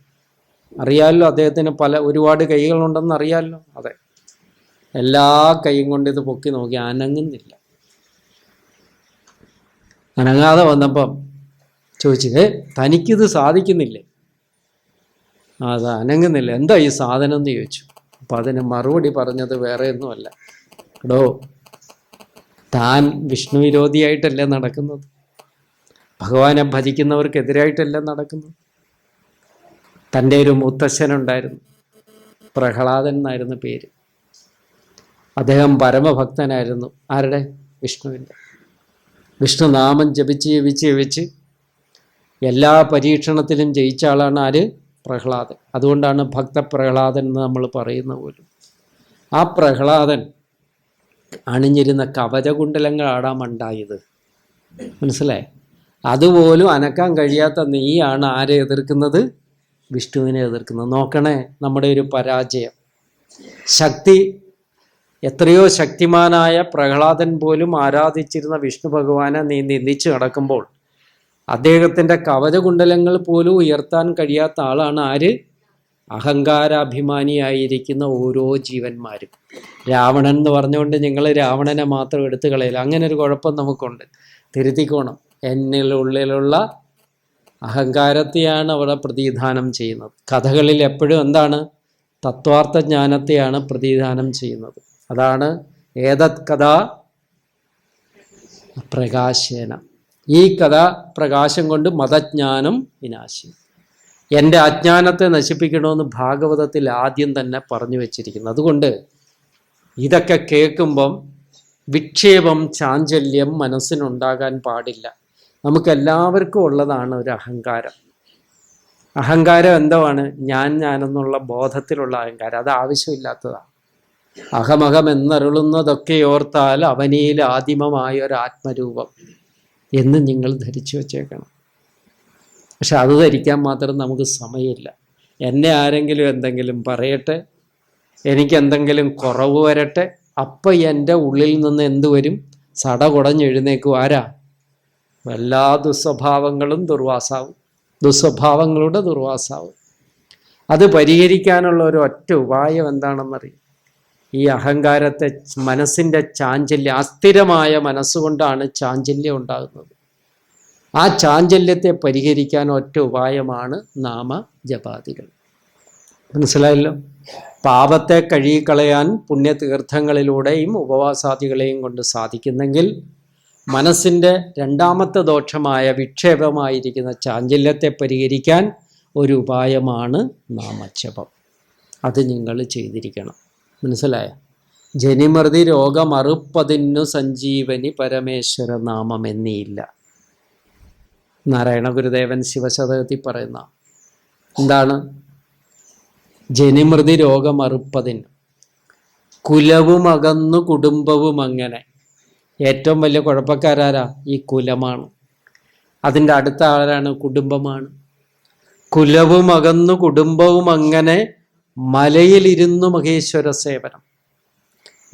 S2: അറിയാമല്ലോ, അദ്ദേഹത്തിന് ഒരുപാട് കൈകളുണ്ടെന്ന് അറിയാമല്ലോ. അതെ, എല്ലാ കൈയും കൊണ്ട് ഇത് പൊക്കി നോക്കി, അനങ്ങുന്നില്ല. അനങ്ങാതെ വന്നപ്പം ചോദിച്ചു, തനിക്കിത് സാധിക്കുന്നില്ലേ? അത് അനങ്ങുന്നില്ല, എന്താ ഈ സാധനം എന്ന് ചോദിച്ചു. അപ്പം അതിന് മറുപടി പറഞ്ഞത് വേറെ ഒന്നുമല്ല, എടോ താൻ വിഷ്ണു വിരോധിയായിട്ടല്ലേ നടക്കുന്നത്, ഭഗവാനെ ഭജിക്കുന്നവർക്കെതിരായിട്ടല്ലേ നടക്കുന്നത്. തൻ്റെ ഒരു മുത്തശ്ശനുണ്ടായിരുന്നു, പ്രഹ്ലാദൻ എന്നായിരുന്നു പേര്. അദ്ദേഹം പരമഭക്തനായിരുന്നു. ആരുടെ? വിഷ്ണുവിൻ്റെ. വിഷ്ണുനാമം ജപിച്ച് എല്ലാ പരീക്ഷണത്തിലും ജയിച്ച ആളാണ് ആര്? പ്രഹ്ലാദൻ. അതുകൊണ്ടാണ് ഭക്തപ്രഹ്ലാദൻ എന്ന് നമ്മൾ പറയുന്ന പോലും. ആ പ്രഹ്ലാദൻ അണിഞ്ഞിരുന്ന കവചകുണ്ടലങ്ങളാടാ മണ്ടായത്. മനസ്സിലായി? അതുപോലും അനക്കാൻ കഴിയാത്ത നീയാണ് ആരെ എതിർക്കുന്നത്? വിഷ്ണുവിനെ എതിർക്കുന്നത്. നോക്കണേ നമ്മുടെ ഒരു പരാജയം. ശക്തി, എത്രയോ ശക്തിമാനായ പ്രഹ്ലാദൻ പോലും ആരാധിച്ചിരുന്ന വിഷ്ണു ഭഗവാനെ നീ നിന്ദിച്ച് നടക്കുമ്പോൾ അദ്ദേഹത്തിൻ്റെ കവചകുണ്ടലങ്ങൾ പോലും ഉയർത്താൻ കഴിയാത്ത ആളാണ് ആര്? അഹങ്കാരാഭിമാനിയായിരിക്കുന്ന ഓരോ ജീവന്മാരും. രാവണൻ എന്ന് പറഞ്ഞുകൊണ്ട് നിങ്ങൾ രാവണനെ മാത്രം എടുത്തു കളയില്ല. അങ്ങനെ ഒരു കുഴപ്പം നമുക്കുണ്ട്, തിരുത്തിക്കോണം. എന്നിലുള്ളിലുള്ള അഹങ്കാരത്തെയാണ് അവിടെ പ്രതിദാനം ചെയ്യുന്നത്. കഥകളിൽ എപ്പോഴും എന്താണ്? തത്വാർത്ഥ ജ്ഞാനത്തെയാണ് പ്രതിദാനം ചെയ്യുന്നത്. അതാണ് ഏതത് കഥ പ്രകാശേന. ഈ കഥ പ്രകാശം കൊണ്ട് മതജ്ഞാനം വിനാശി. എൻ്റെ അജ്ഞാനത്തെ നശിപ്പിക്കണമെന്ന് ഭാഗവതത്തിൽ ആദ്യം തന്നെ പറഞ്ഞു വച്ചിരിക്കുന്നു. അതുകൊണ്ട് ഇതൊക്കെ കേൾക്കുമ്പം വിക്ഷേപം, ചാഞ്ചല്യം മനസ്സിനുണ്ടാകാൻ പാടില്ല. നമുക്കെല്ലാവർക്കും ഉള്ളതാണ് ഒരു അഹങ്കാരം. അഹങ്കാരം എന്താണ്? ഞാനെന്നുള്ള ബോധത്തിലുള്ള അഹങ്കാരം. അത് ആവശ്യമില്ലാത്തതാണ്. അഹമഹം എന്നരുളുന്നതൊക്കെ ഓർത്താൽ അവനിയിൽ ആദിമമായൊരാത്മരൂപം എന്ന് നിങ്ങൾ ധരിച്ചു വച്ചേക്കണം. പക്ഷെ അത് ധരിക്കാൻ മാത്രം നമുക്ക് സമയമില്ല. എന്നെ ആരെങ്കിലും എന്തെങ്കിലും പറയട്ടെ, എനിക്കെന്തെങ്കിലും കുറവ് വരട്ടെ, അപ്പം എൻ്റെ ഉള്ളിൽ നിന്ന് എന്ത് വരും? സട കുടഞ്ഞെഴുന്നേക്കും. ആരാ? എല്ലാ ദുസ്വഭാവങ്ങളും ദുർവാസാവും, ദുസ്വഭാവങ്ങളുടെ ദുർവാസാവും. അത് പരിഹരിക്കാനുള്ള ഒരു ഒറ്റ ഉപായം എന്താണെന്നറിയും. ഈ അഹങ്കാരത്തെ, മനസ്സിൻ്റെ ചാഞ്ചല്യം, അസ്ഥിരമായ മനസ്സുകൊണ്ടാണ് ചാഞ്ചല്യം ഉണ്ടാകുന്നത്. ആ ചാഞ്ചല്യത്തെ പരിഹരിക്കാൻ ഒറ്റ ഉപായമാണ് നാമജപാദികൾ. മനസ്സിലായല്ലോ? പാപത്തെ കഴുകിക്കളയാൻ പുണ്യതീർത്ഥങ്ങളിലൂടെയും ഉപവാസാദികളെയും കൊണ്ട് സാധിക്കുന്നെങ്കിൽ മനസ്സിൻ്റെ രണ്ടാമത്തെ ദോഷമായ വിക്ഷേപമായിരിക്കുന്ന ചാഞ്ചല്യത്തെ പരിഹരിക്കാൻ ഒരു ഉപായമാണ് നാമജപം. അത് നിങ്ങൾ ചെയ്തിരിക്കണം. മനസ്സിലായ? ജനിമൃതി രോഗമറുപ്പതിന്നു സഞ്ജീവനി പരമേശ്വര നാമം എന്നിയില്ല. നാരായണ ഗുരുദേവൻ ശിവശതകത്തിൽ പറയുന്ന എന്താണ്? ജനിമൃതി രോഗമറുപ്പതിന്, കുലവും അകന്നു കുടുംബവും അങ്ങനെ. ഏറ്റവും വലിയ കുഴപ്പക്കാരാരാ? ഈ കുലമാണ്. അതിൻ്റെ അടുത്ത ആരാണ്? കുടുംബമാണ്. കുലവും അകന്നു കുടുംബവും അങ്ങനെ മലയിലിരുന്നു മഹേശ്വര സേവനം.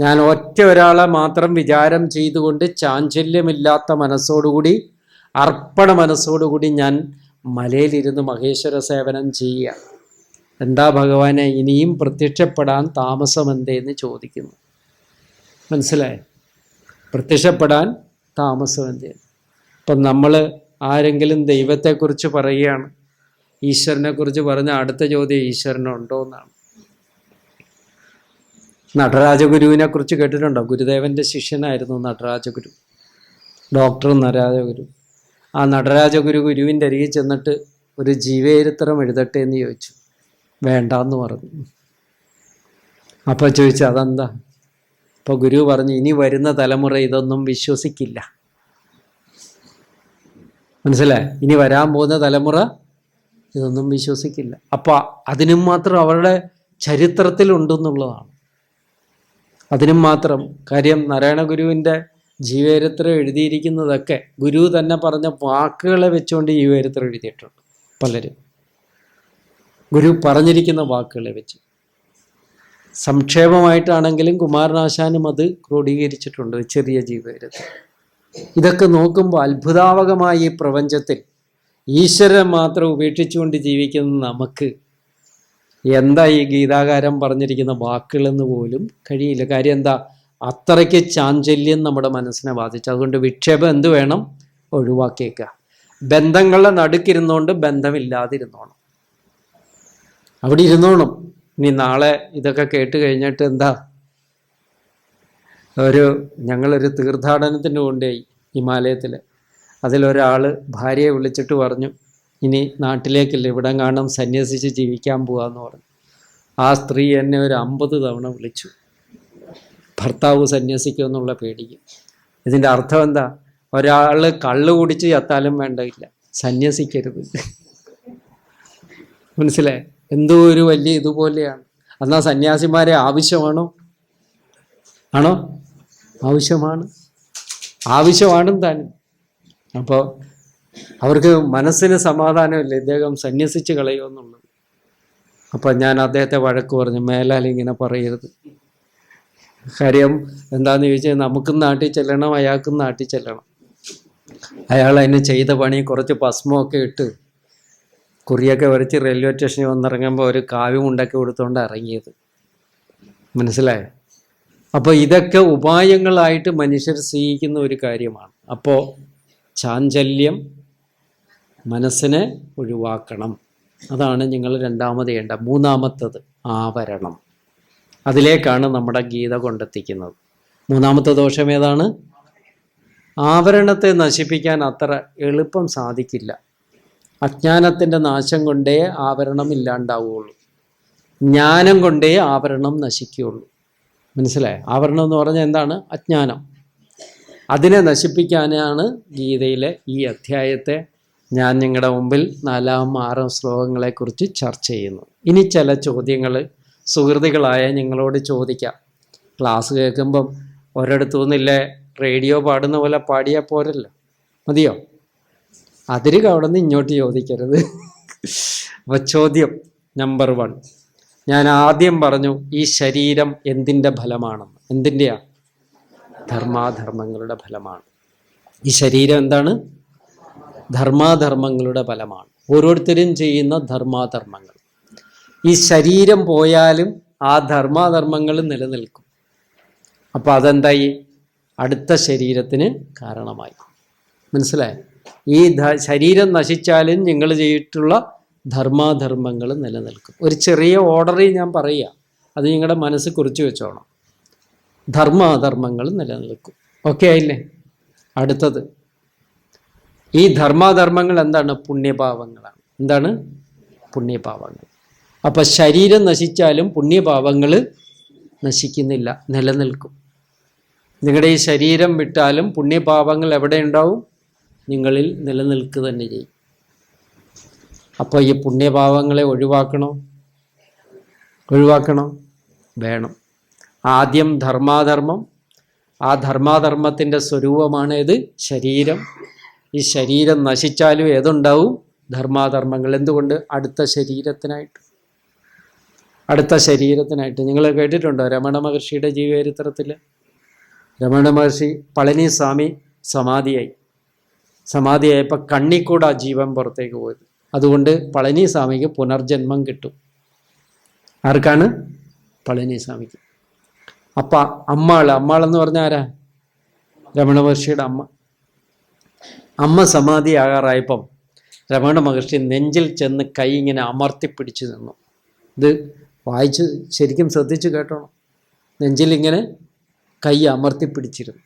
S2: ഞാൻ ഒറ്റ ഒരാളെ മാത്രം വിചാരം ചെയ്തുകൊണ്ട് ചാഞ്ചല്യമില്ലാത്ത മനസ്സോടുകൂടി, അർപ്പണ മനസ്സോടുകൂടി ഞാൻ മലയിലിരുന്ന് മഹേശ്വര സേവനം ചെയ്യുക. എന്താ ഭഗവാനെ ഇനിയും പ്രത്യക്ഷപ്പെടാൻ താമസം എന്തേന്ന് ചോദിക്കുന്നു. മനസ്സിലായോ? പ്രത്യക്ഷപ്പെടാൻ താമസം എന്തേന്ന്. ഇപ്പം നമ്മൾ ആരെങ്കിലും ദൈവത്തെക്കുറിച്ച് പറയുകയാണ്, ഈശ്വരനെ കുറിച്ച് പറഞ്ഞ അടുത്ത ചോദ്യം ഈശ്വരനുണ്ടോ എന്നാണ്. നടരാജഗുരുവിനെ കുറിച്ച് കേട്ടിട്ടുണ്ടോ? ഗുരുദേവന്റെ ശിഷ്യനായിരുന്നു നടരാജഗുരു, ഡോക്ടർ നടരാജഗുരു. ആ നടരാജഗുരു ഗുരുവിൻ്റെ അരികിൽ ചെന്നിട്ട് ഒരു ജീവചരിത്രം എഴുതട്ടെ എന്ന് ചോദിച്ചു. വേണ്ടാന്ന് പറഞ്ഞു. അപ്പോൾ ചോദിച്ചു അതെന്താ? അപ്പോൾ ഗുരു പറഞ്ഞു, ഇനി വരുന്ന തലമുറ ഇതൊന്നും വിശ്വസിക്കില്ല. മനസ്സിലായി? ഇനി വരാൻ പോകുന്ന തലമുറ ഇതൊന്നും വിശ്വസിക്കില്ല. അപ്പോൾ അതിനും മാത്രം അവരുടെ ചരിത്രത്തിലുണ്ടെന്നുള്ളതാണ്. അതിനും മാത്രം. കാര്യം നാരായണ ഗുരുവിൻ്റെ ജീവചരിത്രം എഴുതിയിരിക്കുന്നതൊക്കെ ഗുരു തന്നെ പറഞ്ഞ വാക്കുകളെ വെച്ചുകൊണ്ട് ജീവചരിത്രം എഴുതിയിട്ടുണ്ട്. പലരും ഗുരു പറഞ്ഞിരിക്കുന്ന വാക്കുകളെ വെച്ച്. സംക്ഷേപമായിട്ടാണെങ്കിലും കുമാരനാശാനും അത് ക്രോഡീകരിച്ചിട്ടുണ്ട്, ചെറിയ ജീവചരിത്രം. ഇതൊക്കെ നോക്കുമ്പോൾ അത്ഭുതാവകമായ ഈ പ്രപഞ്ചത്തിൽ ഈശ്വരൻ മാത്രം ഉപേക്ഷിച്ചുകൊണ്ട് ജീവിക്കുന്ന നമുക്ക് എന്താ ഈ ഗീതാകാരം പറഞ്ഞിരിക്കുന്ന വാക്കുകളെന്ന് പോലും കഴിയില്ല. കാര്യം എന്താ? അത്രയ്ക്ക് ചാഞ്ചല്യം നമ്മുടെ മനസ്സിനെ ബാധിച്ചു. അതുകൊണ്ട് വിക്ഷേപം എന്ത് വേണം? ഒഴിവാക്കിയേക്കുക. ബന്ധങ്ങളുടെ നടുക്കിരുന്നോണ്ട് ബന്ധമില്ലാതിരുന്നോണം, അവിടെ ഇരുന്നോണം. ഇനി നാളെ ഇതൊക്കെ കേട്ട് കഴിഞ്ഞിട്ട് എന്താ, ഞങ്ങളൊരു തീർത്ഥാടനത്തിന് കൊണ്ടുപോയി ഹിമാലയത്തിൽ. അതിലൊരാൾ ഭാര്യയെ വിളിച്ചിട്ട് പറഞ്ഞു, ഇനി നാട്ടിലേക്കില്ല, ഇവിടെ കാണാൻ സന്യസിച്ച് ജീവിക്കാൻ പോകാമെന്ന് പറഞ്ഞു. ആ സ്ത്രീ എന്നെ ഒരു 50 തവണ വിളിച്ചു, ഭർത്താവ് സന്യസിക്കുമെന്നുള്ള പേടിക്ക്. ഇതിൻ്റെ അർത്ഥം എന്താ? ഒരാൾ കള്ള് കുടിച്ച് ചത്താലും വേണ്ടയില്ല, സന്യസിക്കരുത്. മനസ്സിലായി? എന്തോ ഒരു വലിയ ഇതുപോലെയാണ്. എന്നാൽ സന്യാസിമാരെ ആവശ്യമാണോ? ആണോ? ആവശ്യമാണ് താനും. അപ്പോൾ അവർക്ക് മനസ്സിന് സമാധാനമില്ല, ഇദ്ദേഹം സന്യസിച്ച് കളയുമെന്നുള്ളത്. അപ്പം ഞാൻ അദ്ദേഹത്തെ വഴക്ക് പറഞ്ഞു, മേലാൽ ഇങ്ങനെ പറയരുത്. കാര്യം എന്താണെന്ന് ചോദിച്ചാൽ, നമുക്കും നാട്ടിൽ ചെല്ലണം, അയാൾക്കും നാട്ടിൽ ചെല്ലണം. അയാൾ അതിന് ചെയ്ത പണി കുറച്ച് ഭസ്മമൊക്കെ ഇട്ട് കുറിയൊക്കെ വരച്ച് റെയിൽവേ സ്റ്റേഷനിൽ വന്നിറങ്ങുമ്പോൾ ഒരു കാവ്യമുണ്ടൊക്കെ കൊടുത്തുകൊണ്ട് ഇറങ്ങിയത്. മനസ്സിലായോ? അപ്പോൾ ഇതൊക്കെ ഉപായങ്ങളായിട്ട് മനുഷ്യർ സ്വീകരിക്കുന്ന ഒരു കാര്യമാണ്. അപ്പോൾ ചാഞ്ചല്യം മനസ്സിനെ ഒഴിവാക്കണം. അതാണ് നിങ്ങൾ രണ്ടാമത് ചെയ്യേണ്ട. മൂന്നാമത്തത് ആവരണം. അതിലേക്കാണ് നമ്മുടെ ഗീത കൊണ്ടെത്തിക്കുന്നത്. മൂന്നാമത്തെ ദോഷം ഏതാണ്? ആവരണത്തെ നശിപ്പിക്കാൻ അത്ര എളുപ്പം സാധിക്കില്ല. അജ്ഞാനത്തിൻ്റെ നാശം കൊണ്ടേ ആവരണം ഇല്ലാണ്ടാവുകയുള്ളൂ. ജ്ഞാനം കൊണ്ടേ ആവരണം നശിക്കുകയുള്ളൂ. മനസ്സിലായി? ആവരണം എന്ന് പറഞ്ഞാൽ എന്താണ്? അജ്ഞാനം. അതിനെ നശിപ്പിക്കാനാണ് ഗീതയിലെ ഈ അധ്യായത്തെ ഞാൻ നിങ്ങളുടെ മുമ്പിൽ 4-ാം 6-ാം ശ്ലോകങ്ങളെക്കുറിച്ച് ചർച്ച ചെയ്യുന്നത്. ഇനി ചില ചോദ്യങ്ങൾ സുഹൃത്തുക്കളായ നിങ്ങളോട് ചോദിക്കാം. ക്ലാസ് കേൾക്കുമ്പം ഒരിടത്തു നിന്നില്ലേ റേഡിയോ പാടുന്ന പോലെ പാടിയാൽ പോരല്ലോ, മതിയോ? അതിര് കവിടുന്ന് ഇങ്ങോട്ട് ചോദിക്കരുത്. അപ്പോൾ ചോദ്യം നമ്പർ 1, ഞാൻ ആദ്യം പറഞ്ഞു ഈ ശരീരം എന്തിൻ്റെ ഫലമാണെന്ന്. എന്തിൻ്റെയാ? ധർമാധർമ്മങ്ങളുടെ ഫലമാണ്. ഈ ശരീരം എന്താണ്? ധർമാധർമ്മങ്ങളുടെ ഫലമാണ്. ഓരോരുത്തരും ചെയ്യുന്ന ധർമാധർമ്മങ്ങൾ. ഈ ശരീരം പോയാലും ആ ധർമാധർമ്മങ്ങൾ നിലനിൽക്കും. അപ്പോൾ അതെന്തായി? അടുത്ത ശരീരത്തിന് കാരണമായി. മനസ്സിലായി? ഈ ശരീരം നശിച്ചാലും നിങ്ങൾ ചെയ്തിട്ടുള്ള ധർമാധർമ്മങ്ങൾ നിലനിൽക്കും. ഒരു ചെറിയ ഓർഡറിൽ ഞാൻ പറയുക, അത് നിങ്ങളുടെ മനസ്സ് കുറിച്ച് വെച്ചോണം. ധർമാധർമ്മങ്ങൾ നിലനിൽക്കും. ഓക്കെ ആയില്ലേ? അടുത്തത്, ഈ ധർമാധർമ്മങ്ങൾ എന്താണ്? പുണ്യപാവങ്ങളാണ്. എന്താണ്? പുണ്യപാവങ്ങൾ. അപ്പം ശരീരം നശിച്ചാലും പുണ്യപാവങ്ങൾ നശിക്കുന്നില്ല, നിലനിൽക്കും. നിങ്ങളുടെ ഈ ശരീരം വിട്ടാലും പുണ്യപാവങ്ങൾ എവിടെ ഉണ്ടാവും? നിങ്ങളിൽ നിലനിൽക്കുക തന്നെ ചെയ്യും. അപ്പോൾ ഈ പുണ്യപാവങ്ങളെ ഒഴിവാക്കണോ? വേണം. ആദ്യം ധർമാധർമ്മം. ആ ധർമാധർമ്മത്തിൻ്റെ സ്വരൂപമാണ് ഇത്? ശരീരം. ഈ ശരീരം നശിച്ചാലും ഏതുണ്ടാവും? ധർമാധർമ്മങ്ങൾ. എന്തുകൊണ്ട്? അടുത്ത ശരീരത്തിനായിട്ട്. നിങ്ങൾ കേട്ടിട്ടുണ്ടോ രമണ മഹർഷിയുടെ ജീവചരിത്രത്തിൽ? രമണ മഹർഷി പളനി സ്വാമി സമാധിയായപ്പോൾ കണ്ണിക്കൂടെ ആ ജീവൻ പുറത്തേക്ക് പോയത്. അതുകൊണ്ട് പളനി സ്വാമിക്ക് പുനർജന്മം കിട്ടും. ആർക്കാണ്? പളനി സ്വാമിക്ക്. അപ്പം അമ്മാളെന്ന് പറഞ്ഞാൽ ആരാ? രമണ മഹർഷിയുടെ അമ്മ സമാധിയാകാറായപ്പം രമണ മഹർഷി നെഞ്ചിൽ ചെന്ന് കൈ ഇങ്ങനെ അമർത്തിപ്പിടിച്ചു നിന്നു. ഇത് വായിച്ച് ശരിക്കും ശ്രദ്ധിച്ച് കേട്ടോണം. നെഞ്ചിലിങ്ങനെ കൈ അമർത്തിപ്പിടിച്ചിരുന്നു.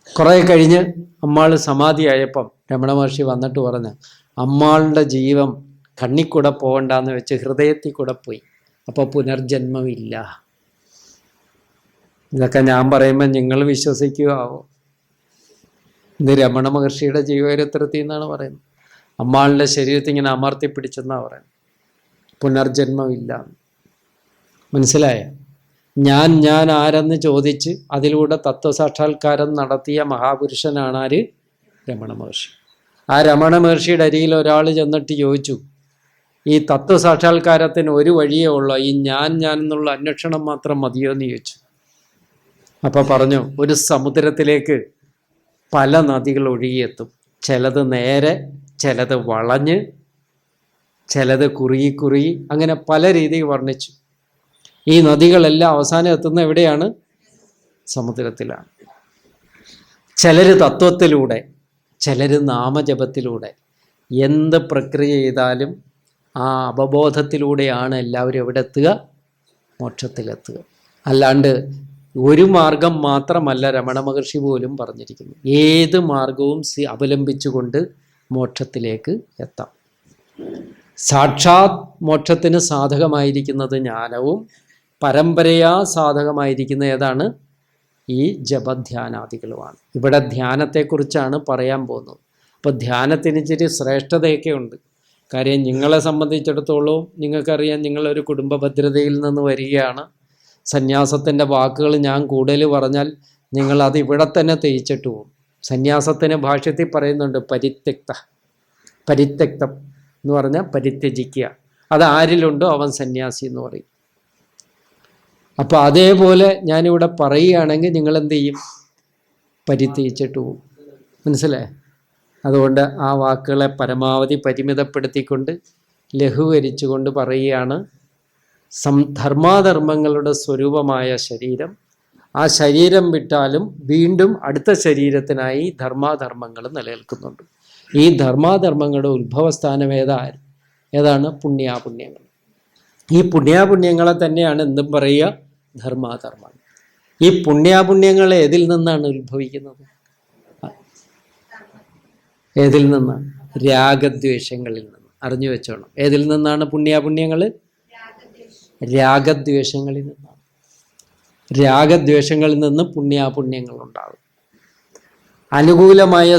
S2: കുറേ കഴിഞ്ഞ് അമ്മാൾ സമാധിയായപ്പം രമണ മഹർഷി വന്നിട്ട് പറഞ്ഞു, അമ്മാളുടെ ജീവൻ കണ്ണിക്കൂടെ പോകണ്ടെന്ന് വെച്ച് ഹൃദയത്തിൽ കൂടെ പോയി. അപ്പോൾ പുനർജന്മമില്ല. ഇതൊക്കെ ഞാൻ പറയുമ്പോൾ നിങ്ങൾ വിശ്വസിക്കുകയാവോ? ഇത് രമണ മഹർഷിയുടെ ജീവചരിത്രത്തിൽ നിന്നാണ് പറയുന്നത്. അമ്മാളുടെ ശരീരത്തിൽ ഇങ്ങനെ അമർത്തി പിടിച്ചെന്നാണ് പറയുന്നത്. പുനർജന്മമില്ല. മനസ്സിലായ? ഞാൻ ആരെന്ന് ചോദിച്ച് അതിലൂടെ തത്വസാക്ഷാത്കാരം നടത്തിയ മഹാപുരുഷനാണ് ആര്? രമണ മഹർഷി. ആ രമണ മഹർഷിയുടെ അരികിൽ ഒരാൾ ചെന്നിട്ട് ചോദിച്ചു, ഈ തത്വസാക്ഷാത്കാരത്തിന് ഒരു വഴിയേ ഉള്ളൂ, ഈ ഞാൻ എന്നുള്ള അന്വേഷണം മാത്രം മതിയോ എന്ന് ചോദിച്ചു. അപ്പോൾ പറഞ്ഞു, ഒരു സമുദ്രത്തിലേക്ക് പല നദികൾ ഒഴുകിയെത്തും. ചിലത് നേരെ, ചിലത് വളഞ്ഞ്, ചിലത് കുറുകി അങ്ങനെ പല രീതിയിൽ വർണ്ണിച്ചു. ഈ നദികളെല്ലാം അവസാനം എത്തുന്ന എവിടെയാണ്? സമുദ്രത്തിലാണ്. ചിലർ തത്വത്തിലൂടെ, ചിലർ നാമജപത്തിലൂടെ. എന്ത് പ്രക്രിയ ചെയ്താലും ആ അവബോധത്തിലൂടെയാണ് എല്ലാവരും എവിടെ എത്തുക? മോക്ഷത്തിലെത്തുക. അല്ലാണ്ട് ഒരു മാർഗം മാത്രമല്ല രമണ മഹർഷി പോലും പറഞ്ഞിരിക്കുന്നു. ഏത് മാർഗവും അവലംബിച്ചുകൊണ്ട് മോക്ഷത്തിലേക്ക് എത്താം. സാക്ഷാത് മോക്ഷത്തിന് സാധകമായിരിക്കുന്നത് ജ്ഞാനവും പരമ്പരയാ സാധകമായിരിക്കുന്ന ഏതാണ്? ഈ ജപധ്യാനാദികളുമാണ്. ഇവിടെ ധ്യാനത്തെക്കുറിച്ചാണ് പറയാൻ പോകുന്നത്. അപ്പോൾ ധ്യാനത്തിന് ഇച്ചിരി ശ്രേഷ്ഠതയൊക്കെ ഉണ്ട്. കാര്യം നിങ്ങളെ സംബന്ധിച്ചിടത്തോളം നിങ്ങൾക്കറിയാം, നിങ്ങളൊരു കുടുംബ ഭദ്രതയിൽ നിന്ന് വരികയാണ്. സന്യാസത്തിൻ്റെ വാക്കുകൾ ഞാൻ കൂടുതൽ പറഞ്ഞാൽ നിങ്ങളത് ഇവിടെ തന്നെ തേച്ചിട്ട് പോകും. സന്യാസത്തിന് ഭാഷ്യത്തിൽ പറയുന്നുണ്ട് പരിത്യക്തം എന്ന് പറഞ്ഞാൽ പരിത്യജിക്കുക. അത് ആരിലുണ്ടോ അവൻ സന്യാസി എന്ന് പറയും. അപ്പോൾ അതേപോലെ ഞാനിവിടെ പറയുകയാണെങ്കിൽ നിങ്ങൾ എന്ത് ചെയ്യും? പരിത്യജിച്ചിട്ട് പോകും. മനസ്സിലായേ? അതുകൊണ്ട് ആ വാക്കുകളെ പരമാവധി പരിമിതപ്പെടുത്തിക്കൊണ്ട് ലഘൂകരിച്ചുകൊണ്ട് പറയുകയാണ്, ധർമാധർമ്മങ്ങളുടെ സ്വരൂപമായ ശരീരം, ആ ശരീരം വിട്ടാലും വീണ്ടും അടുത്ത ശരീരത്തിനായി ധർമാധർമ്മങ്ങൾ നിലനിൽക്കുന്നുണ്ട്. ഈ ധർമാധർമ്മങ്ങളുടെ ഉത്ഭവസ്ഥാനം ഏതാണ്? പുണ്യാപുണ്യങ്ങൾ. ഈ പുണ്യാപുണ്യങ്ങളെ തന്നെയാണ് എന്തും പറയുക? ധർമാധർമ്മങ്ങൾ. ഈ പുണ്യാപുണ്യങ്ങൾ ഏതിൽ നിന്നാണ് ഉത്ഭവിക്കുന്നത്? ഏതിൽ നിന്നാണ്? രാഗദ്വേഷങ്ങളിൽ നിന്ന്. അറിഞ്ഞു വെച്ചോണം. ഏതിൽ നിന്നാണ് പുണ്യാപുണ്യങ്ങൾ? രാഗദ്വേഷങ്ങളിൽ നിന്നാണ്. രാഗദ്വേഷങ്ങളിൽ നിന്ന് പുണ്യാപുണ്യങ്ങൾ ഉണ്ടാകും. അനുകൂലമായ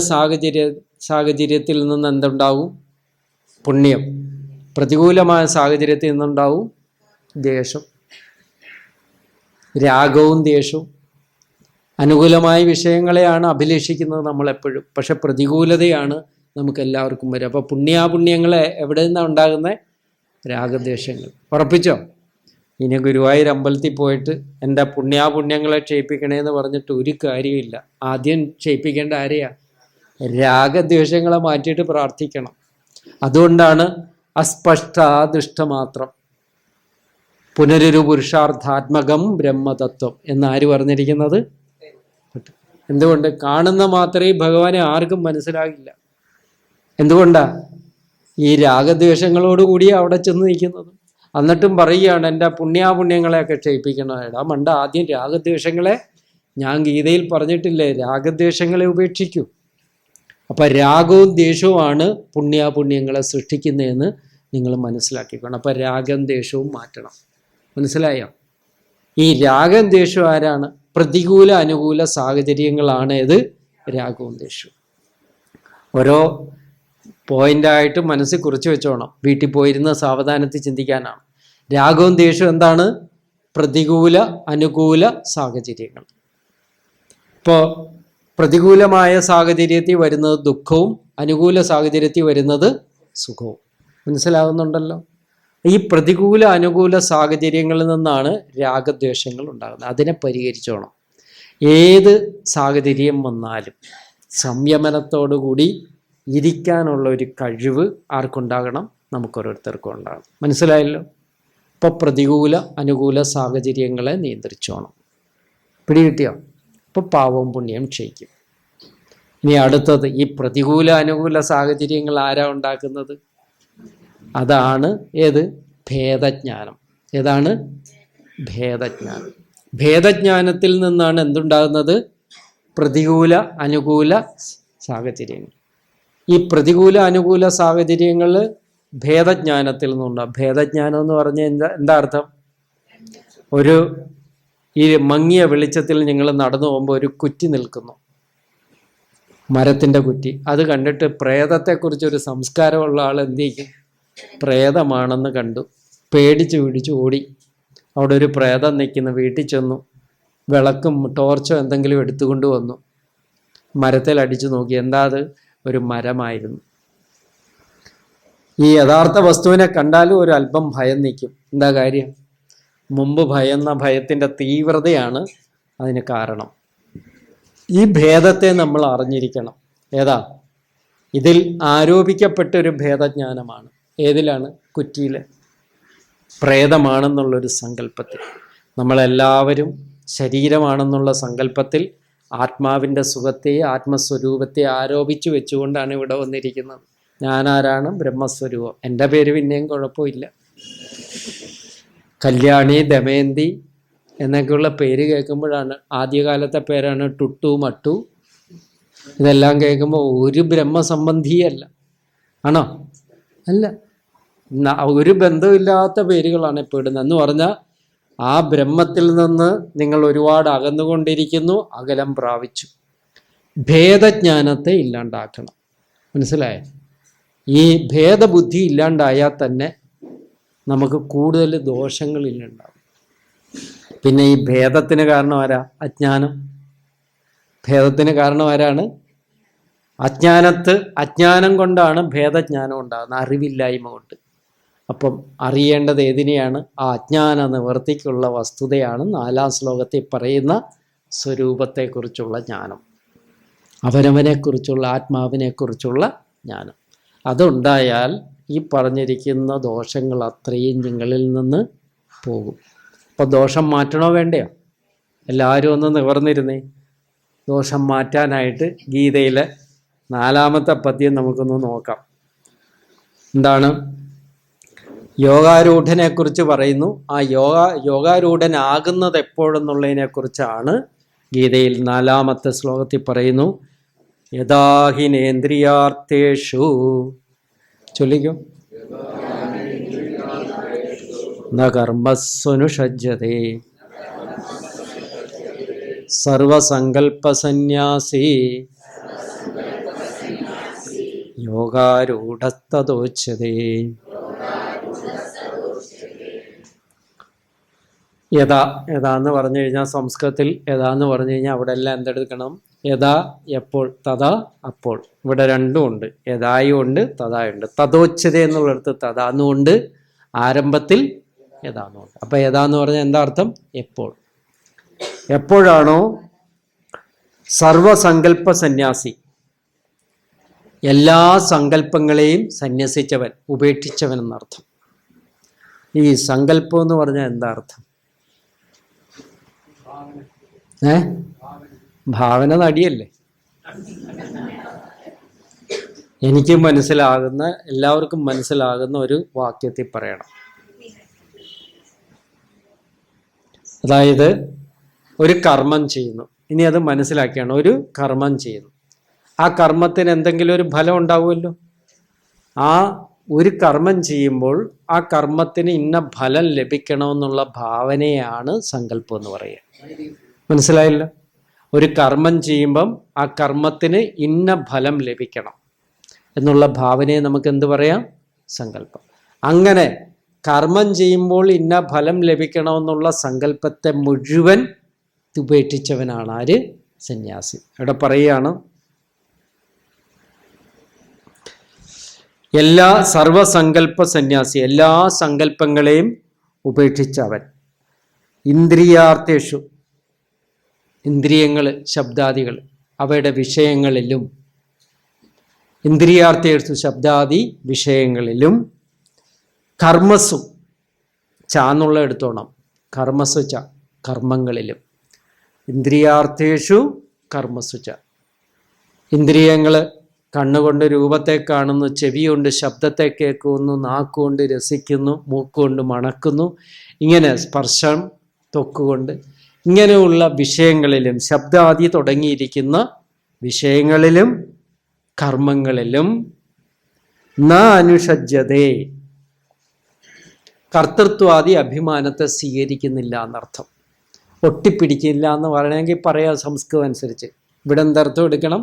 S2: സാഹചര്യത്തിൽ നിന്ന് എന്തുണ്ടാവും? പുണ്യം. പ്രതികൂലമായ സാഹചര്യത്തിൽ നിന്നുണ്ടാവും ദ്വേഷം. രാഗവും ദ്വേഷവും. അനുകൂലമായ വിഷയങ്ങളെയാണ് അഭിലഷിക്കുന്നത് നമ്മളെപ്പോഴും. പക്ഷെ പ്രതികൂലതയാണ് നമുക്കെല്ലാവർക്കും വരും. അപ്പോൾ പുണ്യാപുണ്യങ്ങളെ എവിടെ നിന്നാണ് ഉണ്ടാകുന്നത്? രാഗദ്വേഷങ്ങൾ. ഉറപ്പിച്ചോ? ഇനി ഗുരുവായൂർ അമ്പലത്തിൽ പോയിട്ട് എൻ്റെ പുണ്യാപുണ്യങ്ങളെ ക്ഷയിപ്പിക്കണേന്ന് പറഞ്ഞിട്ട് ഒരു കാര്യമില്ല. ആദ്യം ക്ഷയിപ്പിക്കേണ്ട ആരെയാ? രാഗദ്വേഷങ്ങളെ മാറ്റിയിട്ട് പ്രാർത്ഥിക്കണം. അതുകൊണ്ടാണ് അസ്പഷ്ടാദൃഷ്ടമാത്രം പുനരൊരു പുരുഷാർത്ഥാത്മകം ബ്രഹ്മതത്വം എന്നാര് പറഞ്ഞിരിക്കുന്നത്? എന്തുകൊണ്ട്? കാണുന്ന മാത്രമേ ഭഗവാനെ ആർക്കും മനസ്സിലാകില്ല. എന്തുകൊണ്ടാ? ഈ രാഗദ്വേഷങ്ങളോടുകൂടി അവിടെ ചെന്ന് നിൽക്കുന്നത്. എന്നിട്ടും പറയുകയാണ് എൻ്റെ പുണ്യാപുണ്യങ്ങളെയൊക്കെ ക്ഷയിപ്പിക്കണം. എടാ മണ്ട, ആദ്യം രാഗദ്വേഷങ്ങളെ, ഞാൻ ഗീതയിൽ പറഞ്ഞിട്ടില്ലേ, രാഗദ്വേഷങ്ങളെ ഉപേക്ഷിക്കൂ. അപ്പം രാഗവും ദ്വേഷവുമാണ് പുണ്യാപുണ്യങ്ങളെ സൃഷ്ടിക്കുന്നതെന്ന് നിങ്ങൾ മനസ്സിലാക്കിക്കണം. അപ്പം രാഗം ദ്വേഷവും മാറ്റണം. മനസ്സിലായോ? ഈ രാഗം ദ്വേഷവും ആരാണ്? പ്രതികൂല അനുകൂല സാഹചര്യങ്ങളാണ് ഇത് രാഗവും ദ്വേഷവും. ഓരോ പോയിൻ്റായിട്ട് മനസ്സിൽ കുറിച്ച് വെച്ചോണം. വീട്ടിൽ പോയിരുന്ന സാവധാനത്തിൽ ചിന്തിക്കാനാണ്. രാഗവും ദ്വേഷവും എന്താണ്? പ്രതികൂല അനുകൂല സാഹചര്യങ്ങൾ. ഇപ്പോൾ പ്രതികൂലമായ സാഹചര്യത്തിൽ വരുന്നത് ദുഃഖവും അനുകൂല സാഹചര്യത്തിൽ വരുന്നത് സുഖവും. മനസ്സിലാകുന്നുണ്ടല്ലോ? ഈ പ്രതികൂല അനുകൂല സാഹചര്യങ്ങളിൽ നിന്നാണ് രാഗദ്വേഷങ്ങൾ ഉണ്ടാകുന്നത്. അതിനെ പരിഹരിച്ചോണം. ഏത് സാഹചര്യം വന്നാലും സംയമനത്തോടുകൂടി ഇരിക്കാനുള്ള ഒരു കഴിവ് ആർക്കുണ്ടാകണം? നമുക്കോരോരുത്തർക്കും ഉണ്ടാകണം. മനസ്സിലായല്ലോ? ഇപ്പോൾ പ്രതികൂല അനുകൂല സാഹചര്യങ്ങളെ നിയന്ത്രിച്ചോണം. പിടികിട്ടിയോ? ഇപ്പോൾ പാവവും പുണ്യം ക്ഷയിക്കും. ഇനി അടുത്തത്, ഈ പ്രതികൂല അനുകൂല സാഹചര്യങ്ങൾ ആരാ ഉണ്ടാക്കുന്നത്? അതാണ് ഏത്? ഭേദജ്ഞാനം. ഏതാണ്? ഭേദജ്ഞാനം. ഭേദജ്ഞാനത്തിൽ നിന്നാണ് എന്തുണ്ടാകുന്നത്? പ്രതികൂല അനുകൂല സാഹചര്യങ്ങൾ. ഈ പ്രതികൂല അനുകൂല സാഹചര്യങ്ങൾ ഭേദജ്ഞാനത്തിൽ നിന്നുണ്ടാകും. ഭേദജ്ഞാനം എന്ന് പറഞ്ഞാൽ എന്താ അർത്ഥം? ഈ മങ്ങിയ വെളിച്ചത്തിൽ നിങ്ങൾ നടന്നു പോകുമ്പോൾ ഒരു കുറ്റി നിൽക്കുന്നു, മരത്തിൻ്റെ കുറ്റി. അത് കണ്ടിട്ട് പ്രേതത്തെക്കുറിച്ചൊരു സംസ്കാരമുള്ള ആൾ എന്ത് ചെയ്യും? പ്രേതമാണെന്ന് കണ്ടു, പേടിച്ച് പിടിച്ച് ഓടി. അവിടെ ഒരു പ്രേതം നിൽക്കുന്നു. വീട്ടിൽ ചെന്നു, വിളക്കും ടോർച്ചോ എന്തെങ്കിലും എടുത്തുകൊണ്ട് വന്നു, മരത്തിൽ അടിച്ചു നോക്കി. എന്താ അത്? ഒരു മരമായിരുന്നു. ഈ യഥാർത്ഥ വസ്തുവിനെ കണ്ടാലും ഒരു അല്പം ഭയം നിൽക്കും. എന്താ കാര്യം? മുമ്പ് ഭയന്ന ഭയത്തിൻ്റെ തീവ്രതയാണ് അതിന് കാരണം. ഈ ഭേദത്തെ നമ്മൾ അറിഞ്ഞിരിക്കണം. ഏതാ? ഇതിൽ ആരോപിക്കപ്പെട്ടൊരു ഭേദജ്ഞാനമാണ്. ഏതിലാണ്? കുറ്റിയിൽ പ്രേതമാണെന്നുള്ളൊരു സങ്കല്പത്തിൽ. നമ്മളെല്ലാവരും ശരീരമാണെന്നുള്ള സങ്കല്പത്തിൽ ആത്മാവിൻ്റെ സുഖത്തെ, ആത്മസ്വരൂപത്തെ ആരോപിച്ചു വെച്ചുകൊണ്ടാണ് ഇവിടെ വന്നിരിക്കുന്നത്. ഞാനാരാണ്? ബ്രഹ്മസ്വരൂപം. എൻ്റെ പേര് പിന്നെയും കുഴപ്പമില്ല. കല്യാണി, ദമയന്തി എന്നൊക്കെയുള്ള പേര് കേൾക്കുമ്പോഴാണ്, ആദ്യകാലത്തെ പേരാണ് ടുട്ടു, മട്ടു. ഇതെല്ലാം കേൾക്കുമ്പോൾ ഒരു ബ്രഹ്മസംബന്ധിയല്ല. ആണോ? അല്ല. ഒരു ബന്ധമില്ലാത്ത പേരുകളാണ് ഇപ്പോൾ ഇടുന്നത്. എന്ന് പറഞ്ഞാൽ ആ ബ്രഹ്മത്തിൽ നിന്ന് നിങ്ങൾ ഒരുപാട് അകന്നുകൊണ്ടിരിക്കുന്നു, അകലം പ്രാപിച്ചു. ഭേദജ്ഞാനത്തെ ഇല്ലാണ്ടാക്കണം. മനസ്സിലായോ? ഈ ഭേദബുദ്ധി ഇല്ലാണ്ടായാൽ തന്നെ നമുക്ക് കൂടുതൽ ദോഷങ്ങളില്ലുണ്ടാവും. പിന്നെ ഈ ഭേദത്തിന് കാരണം ആരാ? അജ്ഞാനം. ഭേദത്തിന് കാരണം ആരാണ്? അജ്ഞാനം കൊണ്ടാണ് ഭേദജ്ഞാനം ഉണ്ടാകുന്നത്, അറിവില്ലായ്മ കൊണ്ട്. അപ്പം അറിയേണ്ടത് ഏതിനെയാണ്? ആ അജ്ഞാന നിവൃത്തിക്കുള്ള വസ്തുതയാണ് 4-ാം ശ്ലോകത്തിൽ പറയുന്ന സ്വരൂപത്തെക്കുറിച്ചുള്ള ജ്ഞാനം, അവനവനെക്കുറിച്ചുള്ള, ആത്മാവിനെക്കുറിച്ചുള്ള ജ്ഞാനം. അതുണ്ടായാൽ ഈ പറഞ്ഞിരിക്കുന്ന ദോഷങ്ങൾ അത്രയും നിങ്ങളിൽ നിന്ന് പോകും. അപ്പോൾ ദോഷം മാറ്റണോ വേണ്ടയോ? എല്ലാവരും ഒന്ന് നിവർന്നിരുന്നേ. ദോഷം മാറ്റാനായിട്ട് ഗീതയിലെ 4-ാമത്തെ പദ്യം നമുക്കൊന്ന് നോക്കാം. എന്താണ്? യോഗാരൂഢനെക്കുറിച്ച് പറയുന്നു. ആ യോഗാരൂഢനാകുന്നത് എപ്പോഴെന്നുള്ളതിനെക്കുറിച്ചാണ് ഗീതയിൽ 4-ാമത്തെ ശ്ലോകത്തിൽ പറയുന്നു. യഥാഹിനേന്ദ്രിയാർത്ഥേഷു, ചൊല്ലിക്കോ, ന കർമ്മസ്വനുഷജ്ജതേ സർവസങ്കൽപ്പസന്യാസി യോഗാരൂഢസ്തദോച്യതേ. യഥാ എന്ന് പറഞ്ഞു കഴിഞ്ഞാൽ സംസ്കൃതത്തിൽ യഥാന്ന് പറഞ്ഞു കഴിഞ്ഞാൽ അവിടെ എല്ലാം എന്തെടുക്കണം? യഥാ എപ്പോൾ, തഥാ അപ്പോൾ. ഇവിടെ രണ്ടും ഉണ്ട്, യഥായും ഉണ്ട് തഥായുണ്ട്. തഥോച്യത എന്നുള്ളിടത്ത് തഥാന്നുകൊണ്ട്, ആരംഭത്തിൽ യഥാന്നുണ്ട്. അപ്പം യഥാന്ന് പറഞ്ഞാൽ എന്താ അർത്ഥം? എപ്പോൾ. എപ്പോഴാണോ സർവസങ്കല്പ സന്യാസി, എല്ലാ സങ്കല്പങ്ങളെയും സന്യസിച്ചവൻ, ഉപേക്ഷിച്ചവൻ എന്നർത്ഥം. ഈ സങ്കല്പം എന്ന് പറഞ്ഞാൽ എന്താ അർത്ഥം? ഭാവന നടിയല്ലേ? എനിക്ക് മനസ്സിലാകുന്ന, എല്ലാവർക്കും മനസ്സിലാകുന്ന ഒരു വാക്യത്തിൽ പറയണം. അതായത് ഒരു കർമ്മം ചെയ്യുന്നു. ഇനി അത് മനസ്സിലാക്കിയാണ്. ഒരു കർമ്മം ചെയ്യുന്നു. ആ കർമ്മത്തിന് എന്തെങ്കിലും ഒരു ഫലം ഉണ്ടാവുമല്ലോ. ആ ഒരു കർമ്മം ചെയ്യുമ്പോൾ ആ കർമ്മത്തിന് ഇന്ന ഫലം ലഭിക്കണമെന്നുള്ള ഭാവനയാണ് സങ്കല്പം എന്ന് പറയുക. മനസ്സിലായില്ല? ഒരു കർമ്മം ചെയ്യുമ്പം ആ കർമ്മത്തിന് ഇന്ന ഫലം ലഭിക്കണം എന്നുള്ള ഭാവനയെ നമുക്ക് എന്ത് പറയാം? സങ്കല്പം. അങ്ങനെ കർമ്മം ചെയ്യുമ്പോൾ ഇന്ന ഫലം ലഭിക്കണമെന്നുള്ള സങ്കല്പത്തെ മുഴുവൻ ഉപേക്ഷിച്ചവനാണ് ആര്? സന്യാസി. ഇവിടെ പറയുകയാണ്, എല്ലാ സർവസങ്കല്പ സന്യാസി, എല്ലാ സങ്കല്പങ്ങളെയും ഉപേക്ഷിച്ചവൻ. ഇന്ദ്രിയാർത്ഥേഷു, ഇന്ദ്രിയങ്ങൾ, ശബ്ദാദികൾ, അവയുടെ വിഷയങ്ങളിലും, ഇന്ദ്രിയാർത്ഥേഷു ശബ്ദാദി വിഷയങ്ങളിലും, കർമ്മസു, ചാന്നുള്ള എടുത്തോണം, കർമ്മസു ച, കർമ്മങ്ങളിലും. ഇന്ദ്രിയാർത്ഥേഷു കർമ്മസു ച, ഇന്ദ്രിയങ്ങൾ കണ്ണുകൊണ്ട് രൂപത്തെ കാണുന്നു, ചെവി കൊണ്ട് ശബ്ദത്തെ കേൾക്കുന്നു, നാക്കുകൊണ്ട് രസിക്കുന്നു, മൂക്കുകൊണ്ട് മണക്കുന്നു. ഇങ്ങനെ സ്പർശം, ത്വക്കുകൊണ്ട് ഇങ്ങനെയുള്ള വിഷയങ്ങളിലും ശബ്ദാദി തുടങ്ങിയിരിക്കുന്ന വിഷയങ്ങളിലും കർമ്മങ്ങളിലും ന അനുഷജ്യതേ, കർത്തൃത്വാദി അഭിമാനത്തെ സ്വീകരിക്കുന്നില്ല എന്നർത്ഥം. ഒട്ടിപ്പിടിക്കില്ല എന്ന് പറയണമെങ്കിൽ പറയാം സംസ്കൃതം അനുസരിച്ച്. ഇവിടെ എന്തർത്ഥം എടുക്കണം?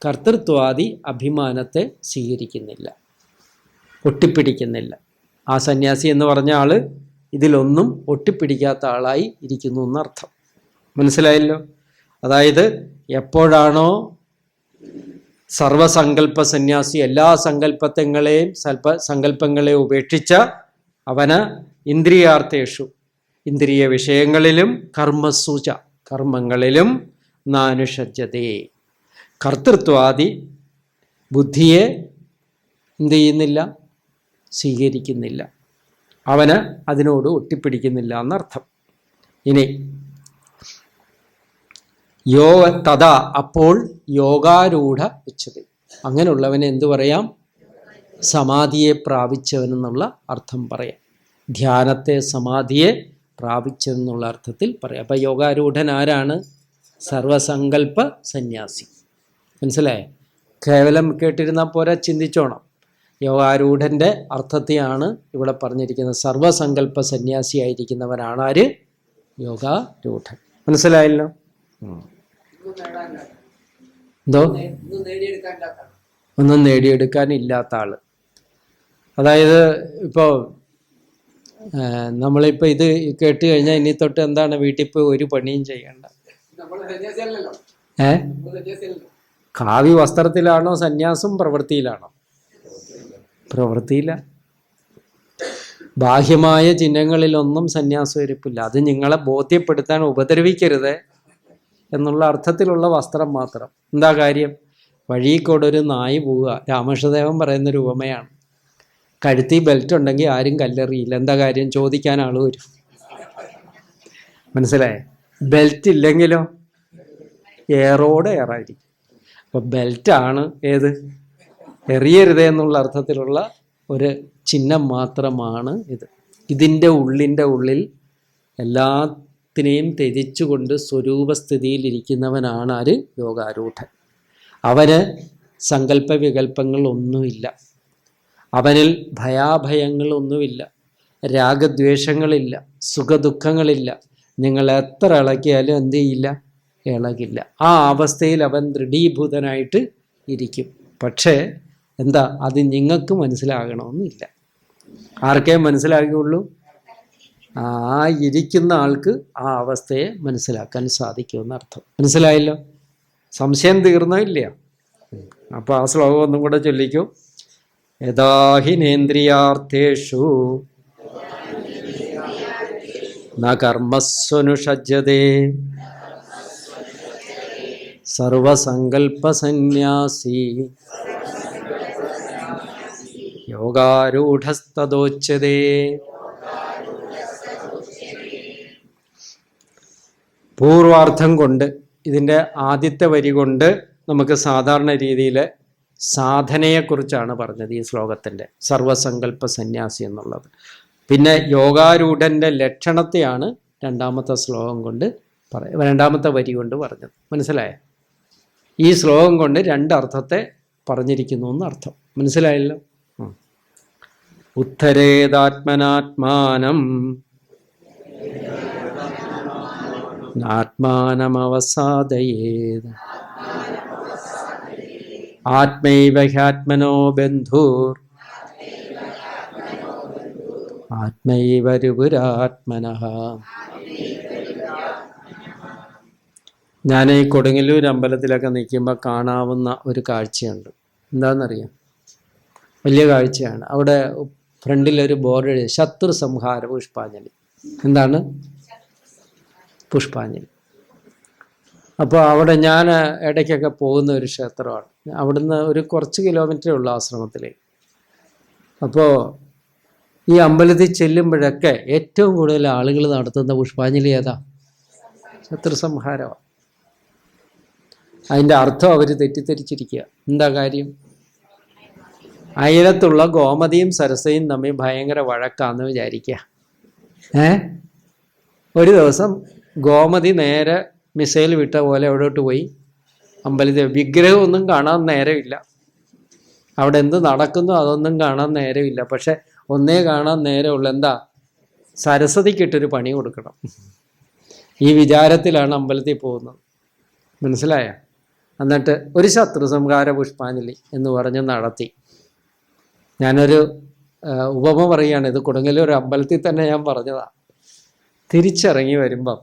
S2: കർത്തൃത്വാദി അഭിമാനത്തെ സ്വീകരിക്കുന്നില്ല, ഒട്ടിപ്പിടിക്കുന്നില്ല. ആ സന്യാസി എന്ന് പറഞ്ഞ ആള് ഇതിലൊന്നും ഒട്ടിപ്പിടിക്കാത്ത ആളായി ഇരിക്കുന്നു എന്നർത്ഥം. മനസ്സിലായല്ലോ? അതായത് എപ്പോഴാണോ സർവസങ്കല്പ സന്യാസി എല്ലാ സങ്കല്പങ്ങളെയും ഉപേക്ഷിച്ച അവന് ഇന്ദ്രിയാർത്ഥേഷു, ഇന്ദ്രിയ വിഷയങ്ങളിലും കർമ്മസൂച, കർമ്മങ്ങളിലും നാനുഷജ്ജതേ, കർത്തൃത്വാദി ബുദ്ധിയെ എന്ത് ചെയ്യുന്നില്ല? സ്വീകരിക്കുന്നില്ല, അവന് അതിനോട് ഒട്ടിപ്പിടിക്കുന്നില്ല എന്നർത്ഥം. ഇനി തഥാ, അപ്പോൾ യോഗാരൂഢ ഉച്ചതി, അങ്ങനെയുള്ളവനെ എന്തു പറയാം? സമാധിയെ പ്രാപിച്ചവനെന്നുള്ള അർത്ഥം പറയാം. ധ്യാനത്തെ, സമാധിയെ പ്രാപിച്ചതെന്നുള്ള അർത്ഥത്തിൽ പറയാം. അപ്പം യോഗാരൂഢൻ ആരാണ്? സർവസങ്കല്പ സന്യാസി. മനസ്സിലായേ? കേവലം കേട്ടിരുന്നാൽ പോരാ, ചിന്തിച്ചോണം. യോഗാരൂഢൻ്റെ അർത്ഥത്തെയാണ് ഇവിടെ പറഞ്ഞിരിക്കുന്നത്. സർവസങ്കല്പ സന്യാസിയായിരിക്കുന്നവനാണ് ആര്? യോഗാരൂഢൻ. മനസ്സിലായല്ലോ? എന്തോ? ഒന്നും നേടിയെടുക്കാനില്ലാത്ത ആള്. അതായത് ഇപ്പോൾ നമ്മളിപ്പോൾ ഇത് കേട്ട് കഴിഞ്ഞാൽ ഇനി തൊട്ട് എന്താണ്, വീട്ടിൽ പോയി ഒരു പണിയും ചെയ്യണ്ട. കാവ്യ വസ്ത്രത്തിലാണോ സന്യാസം? പ്രവൃത്തിയിലാണോ? പ്രവൃത്തിയില്ല. ബാഹ്യമായ ചിഹ്നങ്ങളിലൊന്നും സന്യാസം ഇരിപ്പില്ല. അത് നിങ്ങളെ ബോധ്യപ്പെടുത്താൻ ഉപദ്രവിക്കരുത് എന്നുള്ള അർത്ഥത്തിലുള്ള വസ്ത്രം മാത്രം. എന്താ കാര്യം? വഴിയിൽ കൂടെ ഒരു നായി പോവുക. രാമകൃഷ്ണദേവൻ പറയുന്നൊരു ഉപമയാണ്. കഴുത്തി ബെൽറ്റ് ഉണ്ടെങ്കിൽ ആരും കല്ലെറിയില്ല. എന്താ കാര്യം? ചോദിക്കാൻ ആൾ വരും. മനസ്സിലായേ? ബെൽറ്റ് ഇല്ലെങ്കിലോ ഏറോടെ ഏറായിരിക്കും. അപ്പം ബെൽറ്റാണ് ഏത്? എറിയരുതേ എന്നുള്ള അർത്ഥത്തിലുള്ള ഒരു ചിഹ്നം മാത്രമാണ് ഇത്. ഇതിൻ്റെ ഉള്ളിൽ എല്ലാത്തിനെയും ത്യജിച്ചുകൊണ്ട് സ്വരൂപസ്ഥിതിയിലിരിക്കുന്നവനാണ് ആര്? യോഗാരൂഢൻ. അവന് സങ്കല്പ വികല്പങ്ങളൊന്നുമില്ല, അവനിൽ ഭയാഭയങ്ങളൊന്നുമില്ല, രാഗദ്വേഷങ്ങളില്ല, സുഖദുഃഖങ്ങളില്ല. നിങ്ങൾ എത്ര ഇളക്കിയാലും എന്ത് ചെയ്യില്ല? ഇളകില്ല. ആ അവസ്ഥയിൽ അവൻ ദൃഢീഭൂതനായിട്ട് ഇരിക്കും. പക്ഷേ എന്താ, അത് നിങ്ങൾക്ക് മനസ്സിലാകണമെന്നില്ല. ആർക്കേ മനസ്സിലാകുകയുള്ളൂ? ആ ഇരിക്കുന്ന ആൾക്ക് ആ അവസ്ഥയെ മനസ്സിലാക്കാൻ സാധിക്കുമെന്നർത്ഥം. മനസ്സിലായല്ലോ? സംശയം തീർന്നില്ല? അപ്പോൾ ആ ശ്ലോകം ഒന്നും കൂടെ ചൊല്ലിക്കൂ. യഥാഹിനേന്ദ്രിയാർത്ഥേഷു ന കർമ്മസ്വനുഷജ്ജതേ സർവസങ്കല്പസന്യാസി യോഗാരൂഢസ്തദോച്യതേ. പൂർവാർത്ഥം കൊണ്ട്, ഇതിൻ്റെ ആദ്യത്തെ വരി കൊണ്ട് നമുക്ക് സാധാരണ രീതിയിൽ സാധനയെക്കുറിച്ചാണ് പറഞ്ഞത് ഈ ശ്ലോകത്തിൻ്റെ, സർവസങ്കല്പ സന്യാസി എന്നുള്ളത്. പിന്നെ യോഗാരൂഢൻ്റെ ലക്ഷണത്തെയാണ് രണ്ടാമത്തെ ശ്ലോകം കൊണ്ട് രണ്ടാമത്തെ വരി കൊണ്ട് പറഞ്ഞത്. മനസ്സിലായോ? ഈ ശ്ലോകം കൊണ്ട് രണ്ടർത്ഥത്തെ പറഞ്ഞിരിക്കുന്നു എന്നർത്ഥം. മനസ്സിലായല്ലോ? ഉത്തരേതാത്മനാത്മാനം ആത്മാനമവസാദയേത് ആത്മൈവ ഹ്യാത്മനോ ബന്ധുർ ആത്മൈവ രുപുരാത്മനഃ. ഞാൻ ഈ കൊടുങ്ങല്ലൂർ അമ്പലത്തിലൊക്കെ നിൽക്കുമ്പോൾ കാണാവുന്ന ഒരു കാഴ്ചയുണ്ട്. എന്താണെന്നറിയാം? വലിയ കാഴ്ചയാണ്. അവിടെ ഫ്രണ്ടിലൊരു ബോർഡ് എഴുതി ശത്രു സംഹാര പുഷ്പാഞ്ജലി. എന്താണ്? പുഷ്പാഞ്ജലി. അപ്പോൾ അവിടെ ഞാൻ ഇടയ്ക്കൊക്കെ പോകുന്ന ഒരു ക്ഷേത്രമാണ്. അവിടുന്ന് ഒരു കുറച്ച് കിലോമീറ്ററേ ഉള്ളൂ ആശ്രമത്തിലേക്ക്. അപ്പോൾ ഈ അമ്പലത്തിൽ ചെല്ലുമ്പോഴൊക്കെ ഏറ്റവും കൂടുതൽ ആളുകൾ നടത്തുന്ന പുഷ്പാഞ്ജലി ഏതാ? ശത്രു സംഹാരമാണ്. അതിൻ്റെ അർത്ഥം അവർ തെറ്റിദ്ധരിച്ചിരിക്കുക. എന്താ കാര്യം? അയലത്തുള്ള ഗോമതിയും സരസയും തമ്മിൽ ഭയങ്കര വഴക്കാന്ന് വിചാരിക്കുക. ഒരു ദിവസം ഗോമതി നേരെ മിസൈൽ വിട്ട പോലെ എവിടോട്ട് പോയി, അമ്പലത്തിൽ. വിഗ്രഹമൊന്നും കാണാൻ നേരമില്ല, അവിടെ എന്ത് നടക്കുന്നു അതൊന്നും കാണാൻ നേരമില്ല. പക്ഷെ ഒന്നേ കാണാൻ നേരമുള്ളൂ, എന്താ? സരസ്വതിക്കിട്ടൊരു പണി കൊടുക്കണം. ഈ വിചാരത്തിലാണ് അമ്പലത്തിൽ പോകുന്നത്. മനസ്സിലായ? എന്നിട്ട് ഒരു ശത്രു സംഹാര പുഷ്പാഞ്ജലി എന്ന് പറഞ്ഞ് നടത്തി. ഞാനൊരു ഉപമ പറയുകയാണ്, ഇത് കൊടുങ്ങല്ലൂർ അമ്പലത്തിൽ തന്നെ ഞാൻ പറഞ്ഞതാണ്. തിരിച്ചിറങ്ങി വരുമ്പം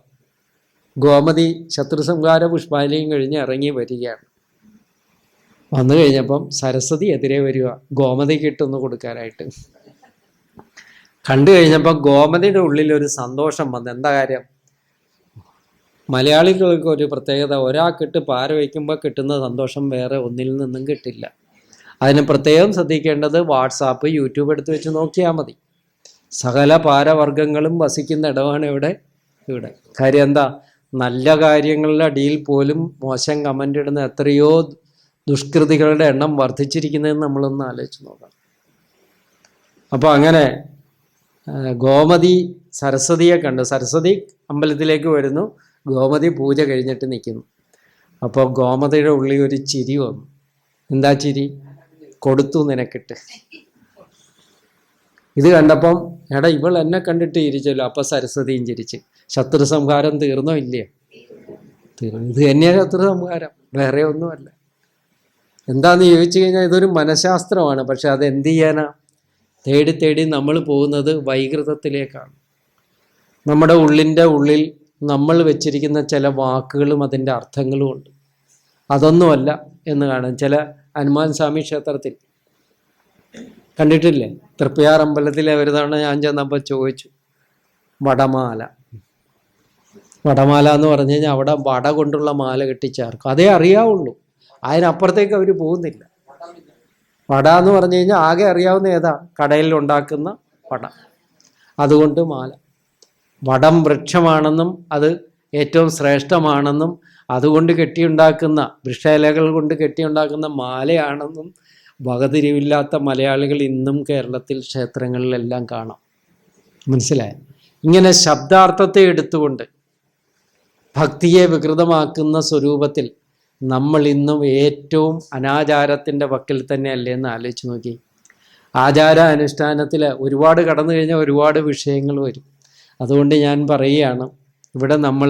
S2: ഗോമതി ശത്രു സംഹാര പുഷ്പാഞ്ജലിയും കഴിഞ്ഞ് ഇറങ്ങി വരികയാണ്. വന്നു കഴിഞ്ഞപ്പം സരസ്വതി എതിരെ വരിക, ഗോമതിക്ക് ഇട്ടൊന്ന് കൊടുക്കാനായിട്ട്. കണ്ടു കഴിഞ്ഞപ്പോൾ ഗോമതിയുടെ ഉള്ളിൽ ഒരു സന്തോഷം വന്നു. എന്താ കാര്യം? മലയാളികൾക്ക് ഒരു പ്രത്യേകത, ഒരാൾക്കിട്ട് പാര വയ്ക്കുമ്പോൾ കിട്ടുന്ന സന്തോഷം വേറെ ഒന്നിൽ നിന്നും കിട്ടില്ല. അതിന് പ്രത്യേകം ശ്രദ്ധിക്കേണ്ടത് വാട്സാപ്പ്, യൂട്യൂബ് എടുത്ത് വെച്ച് നോക്കിയാൽ മതി. സകല പാരവർഗങ്ങളും വസിക്കുന്ന ഇടമാണ് ഇവിടെ. കാര്യം എന്താ? നല്ല കാര്യങ്ങളുടെ അടിയിൽ പോലും മോശം കമൻ്റ് ഇടുന്ന എത്രയോ ദുഷ്കൃതികളുടെ എണ്ണം വർദ്ധിച്ചിരിക്കുന്നതെന്ന് നമ്മളൊന്ന് ആലോചിച്ച് നോക്കാം. അപ്പോൾ അങ്ങനെ ഗോമതി സരസ്വതിയെ കണ്ടു. സരസ്വതി അമ്പലത്തിലേക്ക് വരുന്നു, ഗോമതി പൂജ കഴിഞ്ഞിട്ട് നിൽക്കുന്നു. അപ്പോൾ ഗോമതിയുടെ ഉള്ളിൽ ഒരു ചിരി വന്നു. എന്താ ചിരി? കൊടുത്തു നിനക്കിട്ട്. ഇത് കണ്ടപ്പം എടാ ഇവൾ എന്നെ കണ്ടിട്ട് ചിരിച്ചല്ലോ. അപ്പം സരസ്വതിയും ചിരിച്ച്. ശത്രു സംഹാരം തീർന്നോ? ഇല്ലേ? തീർന്നു. ഇത് തന്നെയാണ് ശത്രു സംഹാരം, വേറെ ഒന്നുമല്ല. എന്താന്ന് ചോദിച്ചു കഴിഞ്ഞാൽ ഇതൊരു മനഃശാസ്ത്രമാണ്. പക്ഷെ അത് എന്ത് ചെയ്യാനാ? തേടി തേടി നമ്മൾ പോകുന്നത് വൈകൃതത്തിലേക്കാണ്. നമ്മുടെ ഉള്ളിൽ നമ്മൾ വെച്ചിരിക്കുന്ന ചില വാക്കുകളും അതിൻ്റെ അർത്ഥങ്ങളും ഉണ്ട്. അതൊന്നുമല്ല എന്ന് കാണാം. ചില ഹനുമാൻ സ്വാമി ക്ഷേത്രത്തിൽ കണ്ടിട്ടില്ലേ? തൃപ്പയാർ അമ്പലത്തിലെ ഒരു തവണ ഞാൻ ചെന്നപ്പോൾ ചോദിച്ചു, വടമാല എന്ന് പറഞ്ഞു കഴിഞ്ഞാൽ അവിടെ വട കൊണ്ടുള്ള മാല കെട്ടിച്ചേർക്കും, അതേ അറിയാവുള്ളൂ. അതിനപ്പുറത്തേക്ക് അവർ പോകുന്നില്ല. വട എന്ന് പറഞ്ഞു കഴിഞ്ഞാൽ ആകെ അറിയാവുന്ന ഏതാ? കടയിൽ ഉണ്ടാക്കുന്ന വട. അതുകൊണ്ട് മാല. വടം വൃക്ഷമാണെന്നും അത് ഏറ്റവും ശ്രേഷ്ഠമാണെന്നും അതുകൊണ്ട് കെട്ടിയുണ്ടാക്കുന്ന വൃക്ഷയിലകൾ കൊണ്ട് കെട്ടിയുണ്ടാക്കുന്ന മാലയാണെന്നും വകതിരിവില്ലാത്ത മലയാളികൾ ഇന്നും കേരളത്തിൽ ക്ഷേത്രങ്ങളിലെല്ലാം കാണാം. മനസ്സിലായോ? ഇങ്ങനെ ശബ്ദാർത്ഥത്തെ എടുത്തുകൊണ്ട് ഭക്തിയെ വികൃതമാക്കുന്ന സ്വരൂപത്തിൽ നമ്മൾ ഇന്നും ഏറ്റവും അനാചാരത്തിൻ്റെ വക്കിൽ തന്നെയല്ലേ എന്ന് ആലോചിച്ച് നോക്കി. ആചാര അനുഷ്ഠാനത്തിൽ ഒരുപാട് കടന്നു കഴിഞ്ഞാൽ ഒരുപാട് വിഷയങ്ങൾ വരും. അതുകൊണ്ട് ഞാൻ പറയുകയാണ്, ഇവിടെ നമ്മൾ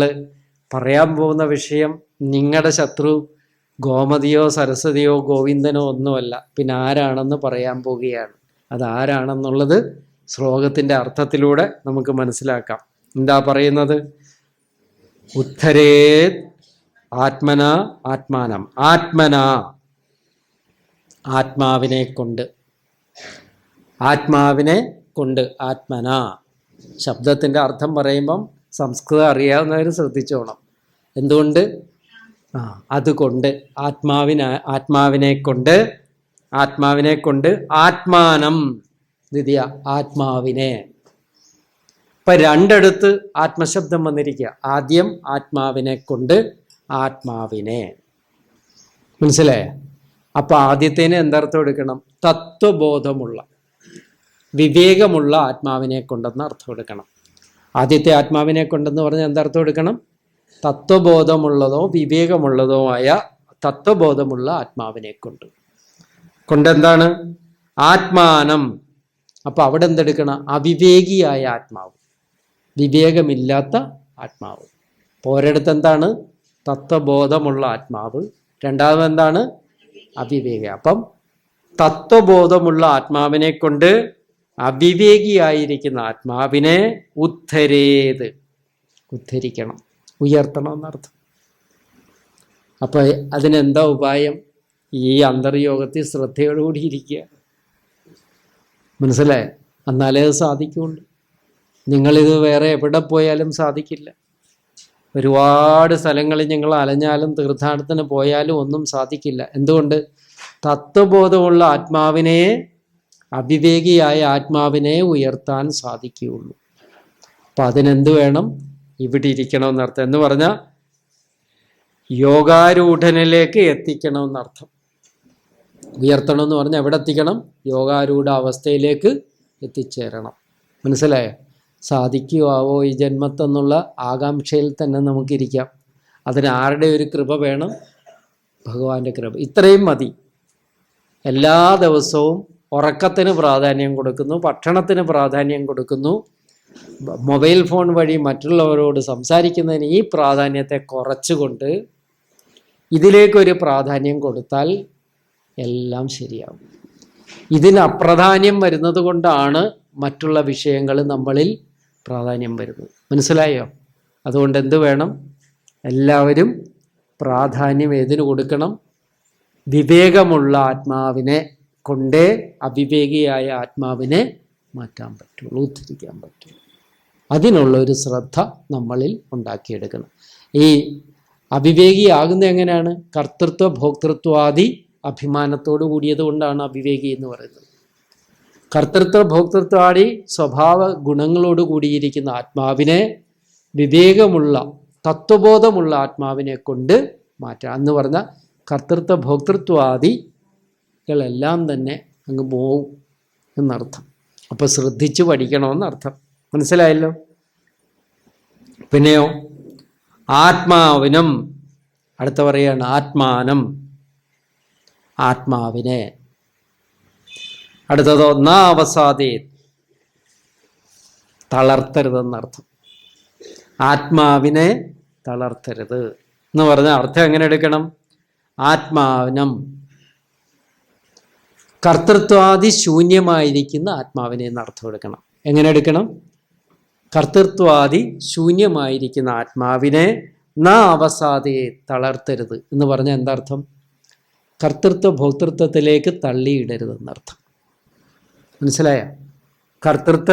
S2: പറയാൻ പോകുന്ന വിഷയം നിങ്ങളുടെ ശത്രു ഗോമതിയോ സരസ്വതിയോ ഗോവിന്ദനോ ഒന്നുമല്ല, പിന്നെ ആരാണെന്ന് പറയാൻ പോവുകയാണ്. അതാരാണെന്നുള്ളത് ശ്ലോകത്തിൻ്റെ അർത്ഥത്തിലൂടെ നമുക്ക് മനസ്സിലാക്കാം. എന്താ പറയുന്നത്? ഉദ്ധരേത് ആത്മന ആത്മാനം. ആത്മാവിനെ കൊണ്ട്. ആത്മന. ശബ്ദത്തിൻ്റെ അർത്ഥം പറയുമ്പം സംസ്കൃതം അറിയാവുന്നവർ ശ്രദ്ധിച്ചോണം. എന്തുകൊണ്ട്? അതുകൊണ്ട്. ആത്മാവിനെ കൊണ്ട് ആത്മാനം ദ്വിതീയ ആത്മാവിനെ. ഇപ്പം രണ്ടിടത്ത് ആത്മശബ്ദം വന്നിരിക്കുക. ആദ്യം ആത്മാവിനെ കൊണ്ട് ആത്മാവിനെ. മനസ്സിലായോ? അപ്പൊ ആദ്യത്തേന് എന്തർത്ഥം എടുക്കണം? തത്വബോധമുള്ള വിവേകമുള്ള ആത്മാവിനെ കൊണ്ടെന്ന് അർത്ഥം എടുക്കണം. ആദ്യത്തെ ആത്മാവിനെ കൊണ്ടെന്ന് പറഞ്ഞാൽ എന്തർത്ഥം എടുക്കണം? തത്വബോധമുള്ളതോ വിവേകമുള്ളതോ ആയ തത്വബോധമുള്ള ആത്മാവിനെ കൊണ്ടെന്താണ്? ആത്മാനം. അപ്പൊ അവിടെ എന്തെടുക്കണം? അവിവേകിയായ ആത്മാവ്, വിവേകമില്ലാത്ത ആത്മാവ്. അപ്പോൾ ഒരിടത്ത് എന്താണ്? തത്വബോധമുള്ള ആത്മാവ്. രണ്ടാമത് എന്താണ്? അവിവേക. അപ്പം തത്വബോധമുള്ള ആത്മാവിനെ കൊണ്ട് അവിവേകിയായിരിക്കുന്ന ആത്മാവിനെ ഉദ്ധരിക്കണം, ഉയർത്തണം എന്നർത്ഥം. അപ്പൊ അതിനെന്താ ഉപായം? ഈ അന്തർയോഗത്തിൽ ശ്രദ്ധയോടുകൂടി ഇരിക്കുക. മനസ്സിലായോ? എന്നാലേ അത് സാധിക്കുള്ളൂ. നിങ്ങളിത് വേറെ എവിടെ പോയാലും സാധിക്കില്ല. ഒരുപാട് സ്ഥലങ്ങളിൽ ഞങ്ങൾ അലഞ്ഞാലും തീർത്ഥാടനത്തിന് പോയാലും ഒന്നും സാധിക്കില്ല. എന്തുകൊണ്ട്? തത്വബോധമുള്ള ആത്മാവിനെ, അവിവേകിയായ ആത്മാവിനെ ഉയർത്താൻ സാധിക്കുകയുള്ളൂ. അപ്പം അതിനെന്ത് വേണം? ഇവിടെ ഇരിക്കണമെന്നർത്ഥം. എന്ന് പറഞ്ഞാൽ യോഗാരൂഢനിലേക്ക് എത്തിക്കണമെന്നർത്ഥം. ഉയർത്തണം എന്ന് പറഞ്ഞാൽ എവിടെ എത്തിക്കണം? യോഗാരൂഢ അവസ്ഥയിലേക്ക് എത്തിച്ചേരണം. മനസ്സിലായോ? സാധിക്കുമാവോ ഈ ജന്മത്തെന്നുള്ള ആകാംക്ഷയിൽ തന്നെ നമുക്കിരിക്കാം. അതിന് ആരുടെ ഒരു കൃപ വേണം? ഭഗവാന്റെ കൃപ. ഇത്രയും മതി. എല്ലാ ദിവസവും ഉറക്കത്തിന് പ്രാധാന്യം കൊടുക്കുന്നു, ഭക്ഷണത്തിന് പ്രാധാന്യം കൊടുക്കുന്നു, മൊബൈൽ ഫോൺ വഴി മറ്റുള്ളവരോട് സംസാരിക്കുന്നതിന് ഈ പ്രാധാന്യത്തെ കുറച്ചുകൊണ്ട് ഇതിലേക്കൊരു പ്രാധാന്യം കൊടുത്താൽ എല്ലാം ശരിയാവും. ഇതിന് അപ്രാധാന്യം വരുന്നത് കൊണ്ടാണ് മറ്റുള്ള വിഷയങ്ങൾ നമ്മളിൽ പ്രാധാന്യം വരുന്നത്. മനസ്സിലായോ? അതുകൊണ്ട് എന്ത് വേണം? എല്ലാവരും പ്രാധാന്യം ഏതിന് കൊടുക്കണം? വിവേകമുള്ള ആത്മാവിനെ കൊണ്ടേ അവിവേകിയായ ആത്മാവിനെ മാറ്റാൻ പറ്റുള്ളൂ, ഉദ്ധരിക്കാൻ പറ്റുള്ളൂ. അതിനുള്ള ഒരു ശ്രദ്ധ നമ്മളിൽ ഉണ്ടാക്കിയെടുക്കണം. ഈ അവിവേകിയാകുന്ന എങ്ങനെയാണ്? കർത്തൃത്വ ഭോക്തൃത്വാദി അഭിമാനത്തോട് കൂടിയത് കൊണ്ടാണ് അവിവേകി എന്ന് പറയുന്നത്. കർത്തൃത്വ ഭോക്തൃത്വാദി സ്വഭാവ ഗുണങ്ങളോട് കൂടിയിരിക്കുന്ന ആത്മാവിനെ വിവേകമുള്ള തത്വബോധമുള്ള ആത്മാവിനെ കൊണ്ട് മാറ്റാം എന്ന് പറഞ്ഞാൽ കർത്തൃത്വ ഭോക്തൃത്വാദികളെല്ലാം തന്നെ അങ്ങ് പോവും എന്നർത്ഥം. അപ്പോൾ ശ്രദ്ധിച്ച് പഠിക്കണമെന്നർത്ഥം. മനസ്സിലായല്ലോ? പിന്നെയോ ആത്മാവിനും, അടുത്ത പറയാണ് ആത്മാനം, ആത്മാവിനെ. അടുത്തതോ നാവസാദേ, തളർത്തരുതെന്നർത്ഥം. ആത്മാവിനെ തളർത്തരുത് എന്ന് പറഞ്ഞ അർത്ഥം എങ്ങനെ എടുക്കണം? ആത്മാവിനം, കർത്തൃത്വാദി ശൂന്യമായിരിക്കുന്ന ആത്മാവിനെ എന്ന് അർത്ഥം എടുക്കണം. എങ്ങനെ എടുക്കണം? കർത്തൃത്വാദി ശൂന്യമായിരിക്കുന്ന ആത്മാവിനെ അവസാദയെ, തളർത്തരുത് എന്ന് പറഞ്ഞാൽ എന്താർത്ഥം? കർത്തൃത്വ ഭോക്തൃത്വത്തിലേക്ക് തള്ളിയിടരുതെന്നർത്ഥം. മനസ്സിലായ? കർത്തൃത്വ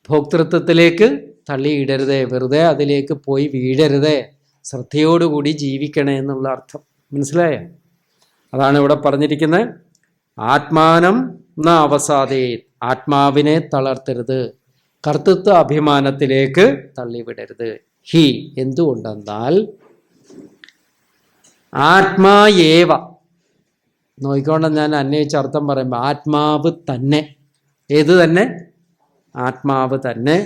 S2: ഭോക്തൃത്വത്തിലേക്ക് തള്ളിയിടരുതേ, വെറുതെ അതിലേക്ക് പോയി വീഴരുതേ, ശ്രദ്ധയോടുകൂടി ജീവിക്കണേ എന്നുള്ള അർത്ഥം. മനസ്സിലായ? അതാണ് ഇവിടെ പറഞ്ഞിരിക്കുന്നത്. ആത്മാനം അവസാദേ, ആത്മാവിനെ തളർത്തരുത്, കർത്തൃത്വ അഭിമാനത്തിലേക്ക് തള്ളിവിടരുത്. ഹി, എന്തുകൊണ്ടെന്നാൽ ആത്മാ ഏവ, നോക്കിക്കൊണ്ട് ഞാൻ അന്വയിച്ച അർത്ഥം പറയുമ്പോൾ ആത്മാവ് തന്നെ. ഏത് തന്നെ? ആത്മാവ് തന്നെ.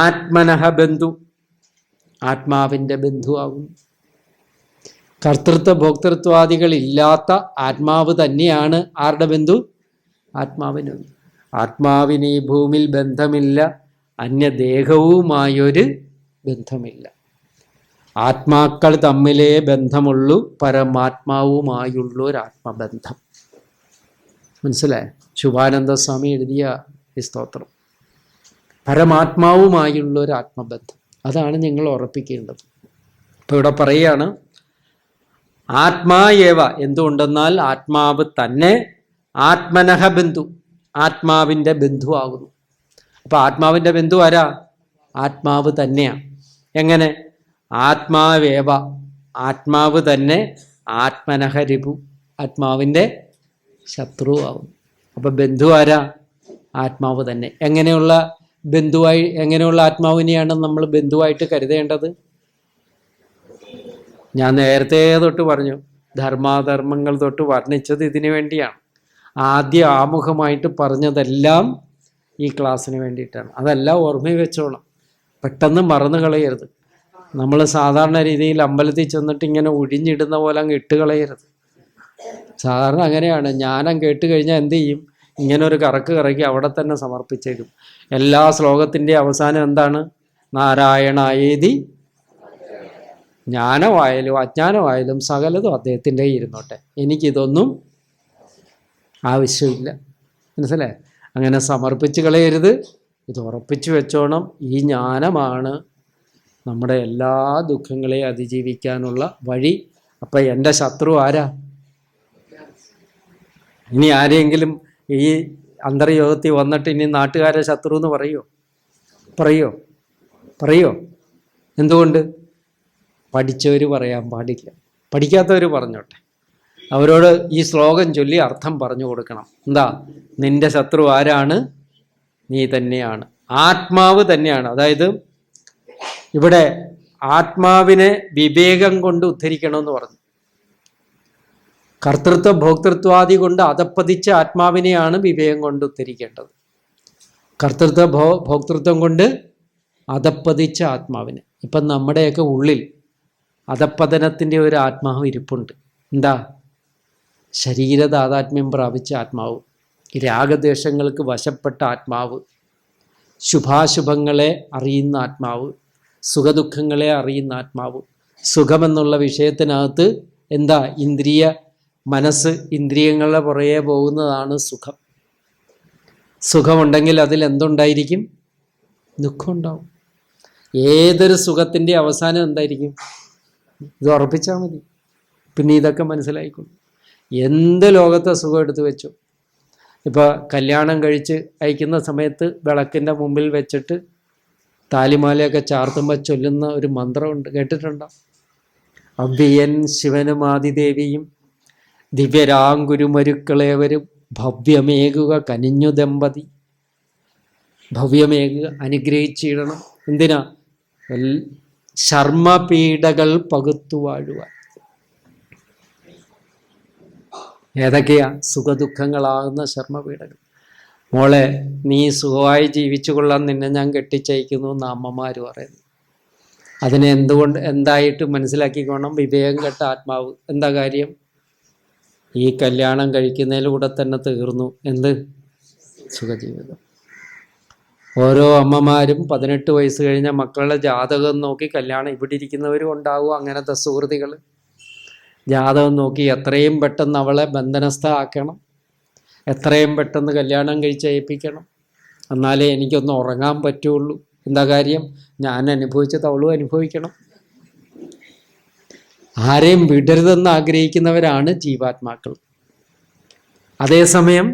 S2: ആത്മനഃ ബന്ധു, ആത്മാവിൻ്റെ ബന്ധുവാകുന്നു. കർത്തൃത്വ ഭോക്തൃത്വാദികൾ ഇല്ലാത്ത ആത്മാവ് തന്നെയാണ് ആരുടെ ബന്ധു? ആത്മാവിന്. ആത്മാവിന് ഈ ഭൂമിയിൽ ബന്ധമില്ല, അന്യദേഹവുമായൊരു ബന്ധമില്ല. ആത്മാക്കൾ തമ്മിലേ ബന്ധമുള്ളൂ, പരമാത്മാവുമായുള്ളൊരാത്മബന്ധം. മനസ്സിലായോ? ശുഭാനന്ദ സ്വാമി എഴുതിയ ഈ സ്തോത്രം. പരമാത്മാവുമായുള്ളൊരാത്മബന്ധം, അതാണ് നിങ്ങൾ ഉറപ്പിക്കേണ്ടത്. അപ്പോൾ ഇവിടെ പറയുകയാണ് ആത്മായേവ, എന്തുകൊണ്ടെന്നാൽ ആത്മാവ് തന്നെ ആത്മനഃ ബന്ധു, ആത്മാവിൻ്റെ ബന്ധുവാകുന്നു. അപ്പോൾ ആത്മാവിൻ്റെ ബന്ധു ആരാ? ആത്മാവ് തന്നെയാണ്. എങ്ങനെ? ആത്മാവേവ, ആത്മാവ് തന്നെ ആത്മനഃ രിപു, ആത്മാവിൻ്റെ ശത്രുവാകുന്നു. അപ്പം ബന്ധു ആരാ? ആത്മാവ് തന്നെ. എങ്ങനെയുള്ള ബന്ധുവായി, എങ്ങനെയുള്ള ആത്മാവിനെയാണ് നമ്മൾ ബന്ധുവായിട്ട് കരുതേണ്ടത്? ഞാൻ നേരത്തെ തൊട്ട് പറഞ്ഞു, ധർമാധർമ്മങ്ങൾ തൊട്ട് വർണ്ണിച്ചത് ഇതിനു വേണ്ടിയാണ്. ആദ്യ ആമുഖമായിട്ട് പറഞ്ഞതെല്ലാം ഈ ക്ലാസ്സിന് വേണ്ടിയിട്ടാണ്. അതെല്ലാം ഓർമ്മയിൽ വെച്ചോളാം, പെട്ടെന്ന് മറന്നു കളയരുത്. നമ്മൾ സാധാരണ രീതിയിൽ അമ്പലത്തിൽ ചെന്നിട്ട് ഇങ്ങനെ ഒഴിഞ്ഞിടുന്ന പോലെ അങ്ങ് ഇട്ട് കളയരുത്. സാധാരണ അങ്ങനെയാണ്. ജ്ഞാനം കേട്ട് കഴിഞ്ഞാൽ എന്ത് ചെയ്യും? ഇങ്ങനെ ഒരു കറക്ക് കറക്കി അവിടെ തന്നെ സമർപ്പിച്ചേക്കും. എല്ലാ ശ്ലോകത്തിൻ്റെ അവസാനം എന്താണ്? നാരായണായേതി, ജ്ഞാനമായാലും അജ്ഞാനമായാലും സകലതും അദ്ദേഹത്തിൻ്റെ ഇരുന്നോട്ടെ, എനിക്കിതൊന്നും ആവശ്യമില്ല. മനസ്സിലായി? അങ്ങനെ സമർപ്പിച്ച് കളയരുത്. ഇത് ഉറപ്പിച്ചു വെച്ചോണം. ഈ ജ്ഞാനമാണ് നമ്മുടെ എല്ലാ ദുഃഖങ്ങളെയും അതിജീവിക്കാനുള്ള വഴി. അപ്പം എൻ്റെ ശത്രു ആരാ? ഇനി ആരെങ്കിലും ഈ അന്തർയോഗത്തിൽ വന്നിട്ട് ഇനി നാട്ടുകാരെ ശത്രു എന്ന് പറയോ? എന്തുകൊണ്ട്? പഠിച്ചവർ പറയാൻ പാടില്ല, പഠിക്കാത്തവർ പറഞ്ഞോട്ടെ. അവരോട് ഈ ശ്ലോകം ചൊല്ലി അർത്ഥം പറഞ്ഞു കൊടുക്കണം. എന്താ? നിന്റെ ശത്രു ആരാണ്? നീ തന്നെയാണ്, ആത്മാവ് തന്നെയാണ്. അതായത് ഇവിടെ ആത്മാവിനെ വിവേകം കൊണ്ട് ഉദ്ധരിക്കണമെന്ന് പറഞ്ഞു. കർത്തൃത്വ ഭോക്തൃത്വാദി കൊണ്ട് അധപ്പതിച്ച ആത്മാവിനെയാണ് വിവേകം കൊണ്ട് ഉദ്ധരിക്കേണ്ടത്. ഭോക്തൃത്വം കൊണ്ട് അധപ്പതിച്ച ആത്മാവിന്. ഇപ്പം നമ്മുടെയൊക്കെ ഉള്ളിൽ അധപ്പതനത്തിൻ്റെ ഒരു ആത്മാവ് ഇരിപ്പുണ്ട്. എന്താ? ശരീര താതാത്മ്യം പ്രാപിച്ച ആത്മാവ്, രാഗദ്വേഷങ്ങൾക്ക് വശപ്പെട്ട ആത്മാവ്, ശുഭാശുഭങ്ങളെ അറിയുന്ന ആത്മാവ്, സുഖദുഃഖങ്ങളെ അറിയുന്ന ആത്മാവ്. സുഖമെന്നുള്ള വിഷയത്തിനകത്ത് എന്താ? മനസ്സ് ഇന്ദ്രിയങ്ങളുടെ പുറകെ പോകുന്നതാണ് സുഖം. സുഖമുണ്ടെങ്കിൽ അതിൽ എന്തുണ്ടായിരിക്കും? ദുഃഖം ഉണ്ടാവും. ഏതൊരു സുഖത്തിൻ്റെ അവസാനം എന്തായിരിക്കും? ഇത് ഉറപ്പിച്ചാൽ മതി, പിന്നെ ഇതൊക്കെ മനസ്സിലായിക്കൊള്ളു. എന്ത് ലോകത്തെ സുഖം എടുത്ത് വെച്ചു. ഇപ്പോൾ കല്യാണം കഴിച്ച് അയക്കുന്ന സമയത്ത് വിളക്കിൻ്റെ മുമ്പിൽ വെച്ചിട്ട് താലിമാലയൊക്കെ ചാർത്തുമ്പോൾ ചൊല്ലുന്ന ഒരു മന്ത്രമുണ്ട്, കേട്ടിട്ടുണ്ടോ? അവ്യയൻ ശിവനും ആദിദേവിയും ദിവ്യരാങ്കുരുമരുക്കളേവരും ഭവ്യമേകുക കനിഞ്ഞു ദമ്പതി. ഭവ്യമേകുക, അനുഗ്രഹിച്ചിടണം. എന്തിനാ? ശർമ്മപീഡകൾ പകുത്തു വാഴുവാൻ. ഏതൊക്കെയാ? സുഖദുഃഖങ്ങളാകുന്ന ശർമ്മപീഡകൾ. മോളെ, നീ സുഖമായി ജീവിച്ചു കൊള്ളാൻ നിന്നെ ഞാൻ കെട്ടിച്ചയക്കുന്നു എന്ന് അമ്മമാർ പറയുന്നു. അതിനെ എന്തായിട്ട് മനസ്സിലാക്കിക്കോണം? വിവേകം കെട്ട ആത്മാവ്. എന്താ കാര്യം? ഈ കല്യാണം കഴിക്കുന്നതിലൂടെ തന്നെ തീർന്നു. എന്ത്? സുഖജീവിതം. ഓരോ അമ്മമാരും 18 വയസ്സ് കഴിഞ്ഞ മക്കളുടെ ജാതകം നോക്കി കല്യാണം, ഇവിടെ ഇരിക്കുന്നവരും ഉണ്ടാവും അങ്ങനത്തെ സുഹൃത്തുക്കൾ. ജാതകം നോക്കി എത്രയും പെട്ടെന്ന് അവളെ ബന്ധനസ്ഥ ആക്കണം, എത്രയും പെട്ടെന്ന് കല്യാണം കഴിച്ചയപ്പിക്കണം, എന്നാലേ എനിക്കൊന്ന് ഉറങ്ങാൻ പറ്റുള്ളൂ. എന്താ കാര്യം? ഞാൻ അനുഭവിച്ചത് അവളും അനുഭവിക്കണം. ആരെയും വിടരുതെന്ന് ആഗ്രഹിക്കുന്നവരാണ് ജീവാത്മാക്കൾ. അതേസമയം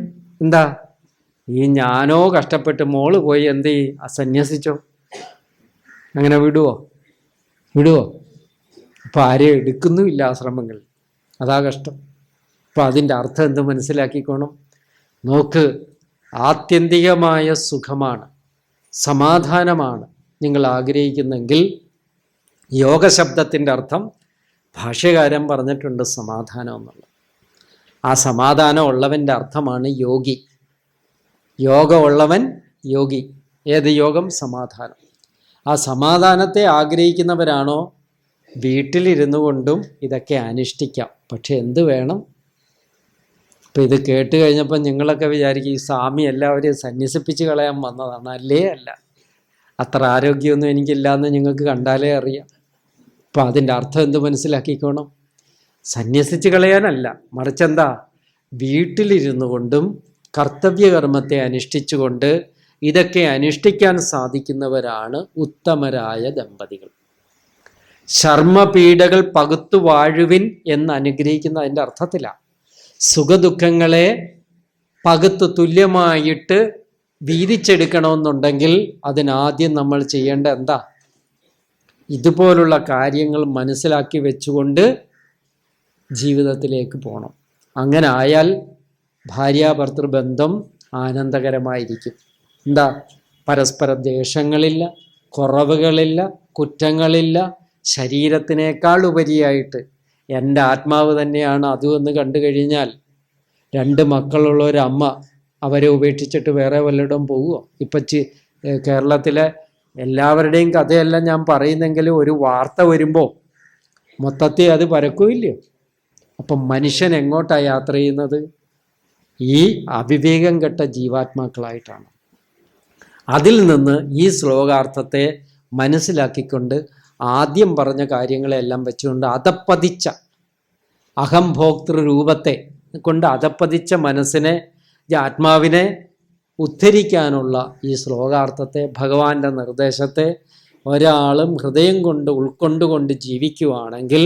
S2: എന്താ? ഈ ഞാനോ കഷ്ടപ്പെട്ട്, മോള് പോയി എന്ത് ചെയ്യും? സന്യസിച്ചോ? അങ്ങനെ വിടുവോ? അപ്പം ആരെയും എടുക്കുന്നുമില്ല ആശ്രമങ്ങളിൽ. അതാ കഷ്ടം. അപ്പം അതിൻ്റെ അർത്ഥം എന്ത് മനസ്സിലാക്കിക്കോണം? നോക്ക്, ആത്യന്തികമായ സുഖമാണ്, സമാധാനമാണ് നിങ്ങൾ ആഗ്രഹിക്കുന്നെങ്കിൽ യോഗശബ്ദത്തിൻ്റെ അർത്ഥം ഭാഷ്യകാരൻ പറഞ്ഞിട്ടുണ്ട് സമാധാനം എന്നുള്ളത്. ആ സമാധാനം ഉള്ളവൻ്റെ അർത്ഥമാണ് യോഗി. യോഗമുള്ളവൻ യോഗി. ഏത് യോഗം? സമാധാനം. ആ സമാധാനത്തെ ആഗ്രഹിക്കുന്നവരാണോ വീട്ടിലിരുന്നു കൊണ്ടും ഇതൊക്കെ അനുഷ്ഠിക്കാം. പക്ഷെ എന്ത് വേണം? ഇപ്പം ഇത് കേട്ട് കഴിഞ്ഞപ്പോൾ നിങ്ങളൊക്കെ വിചാരിക്കും ഈ സ്വാമി എല്ലാവരെയും സന്യസിപ്പിച്ച് കളയാൻ വന്നതാണ്. അല്ലേ അല്ല. അത്ര ആരോഗ്യമൊന്നും എനിക്കില്ലാന്ന് നിങ്ങൾക്ക് കണ്ടാലേ അറിയാം. അപ്പം അതിൻ്റെ അർത്ഥം എന്ത് മനസ്സിലാക്കിക്കോണം? സന്യസിച്ച് കളയാനല്ല, മറിച്ചെന്താ? വീട്ടിലിരുന്നു കൊണ്ടും കർത്തവ്യകർമ്മത്തെ അനുഷ്ഠിച്ചുകൊണ്ട് ഇതൊക്കെ അനുഷ്ഠിക്കാൻ സാധിക്കുന്നവരാണ് ഉത്തമരായ ദമ്പതികൾ. ശർമ്മപീഡകൾ പകുത്തു വാഴുവിൻ എന്ന് അനുഗ്രഹിക്കുന്ന അതിൻ്റെ അർത്ഥത്തിലാണ്. സുഖദുഃഖങ്ങളെ പകുത്ത് തുല്യമായിട്ട് വീതിച്ചെടുക്കണമെന്നുണ്ടെങ്കിൽ അതിനാദ്യം നമ്മൾ ചെയ്യേണ്ട എന്താ? ഇതുപോലുള്ള കാര്യങ്ങൾ മനസ്സിലാക്കി വെച്ചുകൊണ്ട് ജീവിതത്തിലേക്ക് പോകണം. അങ്ങനെ ആയാൽ ഭാര്യാഭർത്തൃബന്ധം ആനന്ദകരമായിരിക്കും. എന്താ? പരസ്പര ദ്വേഷങ്ങളില്ല, കുറവുകളില്ല, കുറ്റങ്ങളില്ല. ശരീരത്തിനേക്കാൾ ഉപരിയായിട്ട് എൻ്റെ ആത്മാവ് തന്നെയാണ് അതുമെന്ന് കണ്ടു കഴിഞ്ഞാൽ 2 മക്കളുള്ള ഒരമ്മ അവരെ ഉപേക്ഷിച്ചിട്ട് വേറെ വല്ലയിടം പോവുമോ? ഇപ്പം കേരളത്തിലെ എല്ലാവരുടെയും കഥയല്ല ഞാൻ പറയുന്നെങ്കിലും ഒരു വാർത്ത വരുമ്പോൾ മൊത്തത്തിൽ അത് പരക്കുമില്ലയോ? അപ്പം മനുഷ്യൻ എങ്ങോട്ടാണ് യാത്ര ചെയ്യുന്നത്? ഈ അവിവേകം കെട്ട ജീവാത്മാക്കളായിട്ടാണ്. അതിൽ നിന്ന് ഈ ശ്ലോകാർത്ഥത്തെ മനസ്സിലാക്കിക്കൊണ്ട് ആദ്യം പറഞ്ഞ കാര്യങ്ങളെല്ലാം വെച്ചുകൊണ്ട് അധപ്പതിച്ച അഹംഭോക്തൃ രൂപത്തെ കൊണ്ട് അധപ്പതിച്ച മനസ്സിനെ, ആത്മാവിനെ ഉദ്ധരിക്കാനുള്ള ഈ ശ്ലോകാർത്ഥത്തെ, ഭഗവാന്റെ നിർദ്ദേശത്തെ ഒരാളും ഹൃദയം കൊണ്ട് ഉൾക്കൊണ്ടുകൊണ്ട് ജീവിക്കുവാണെങ്കിൽ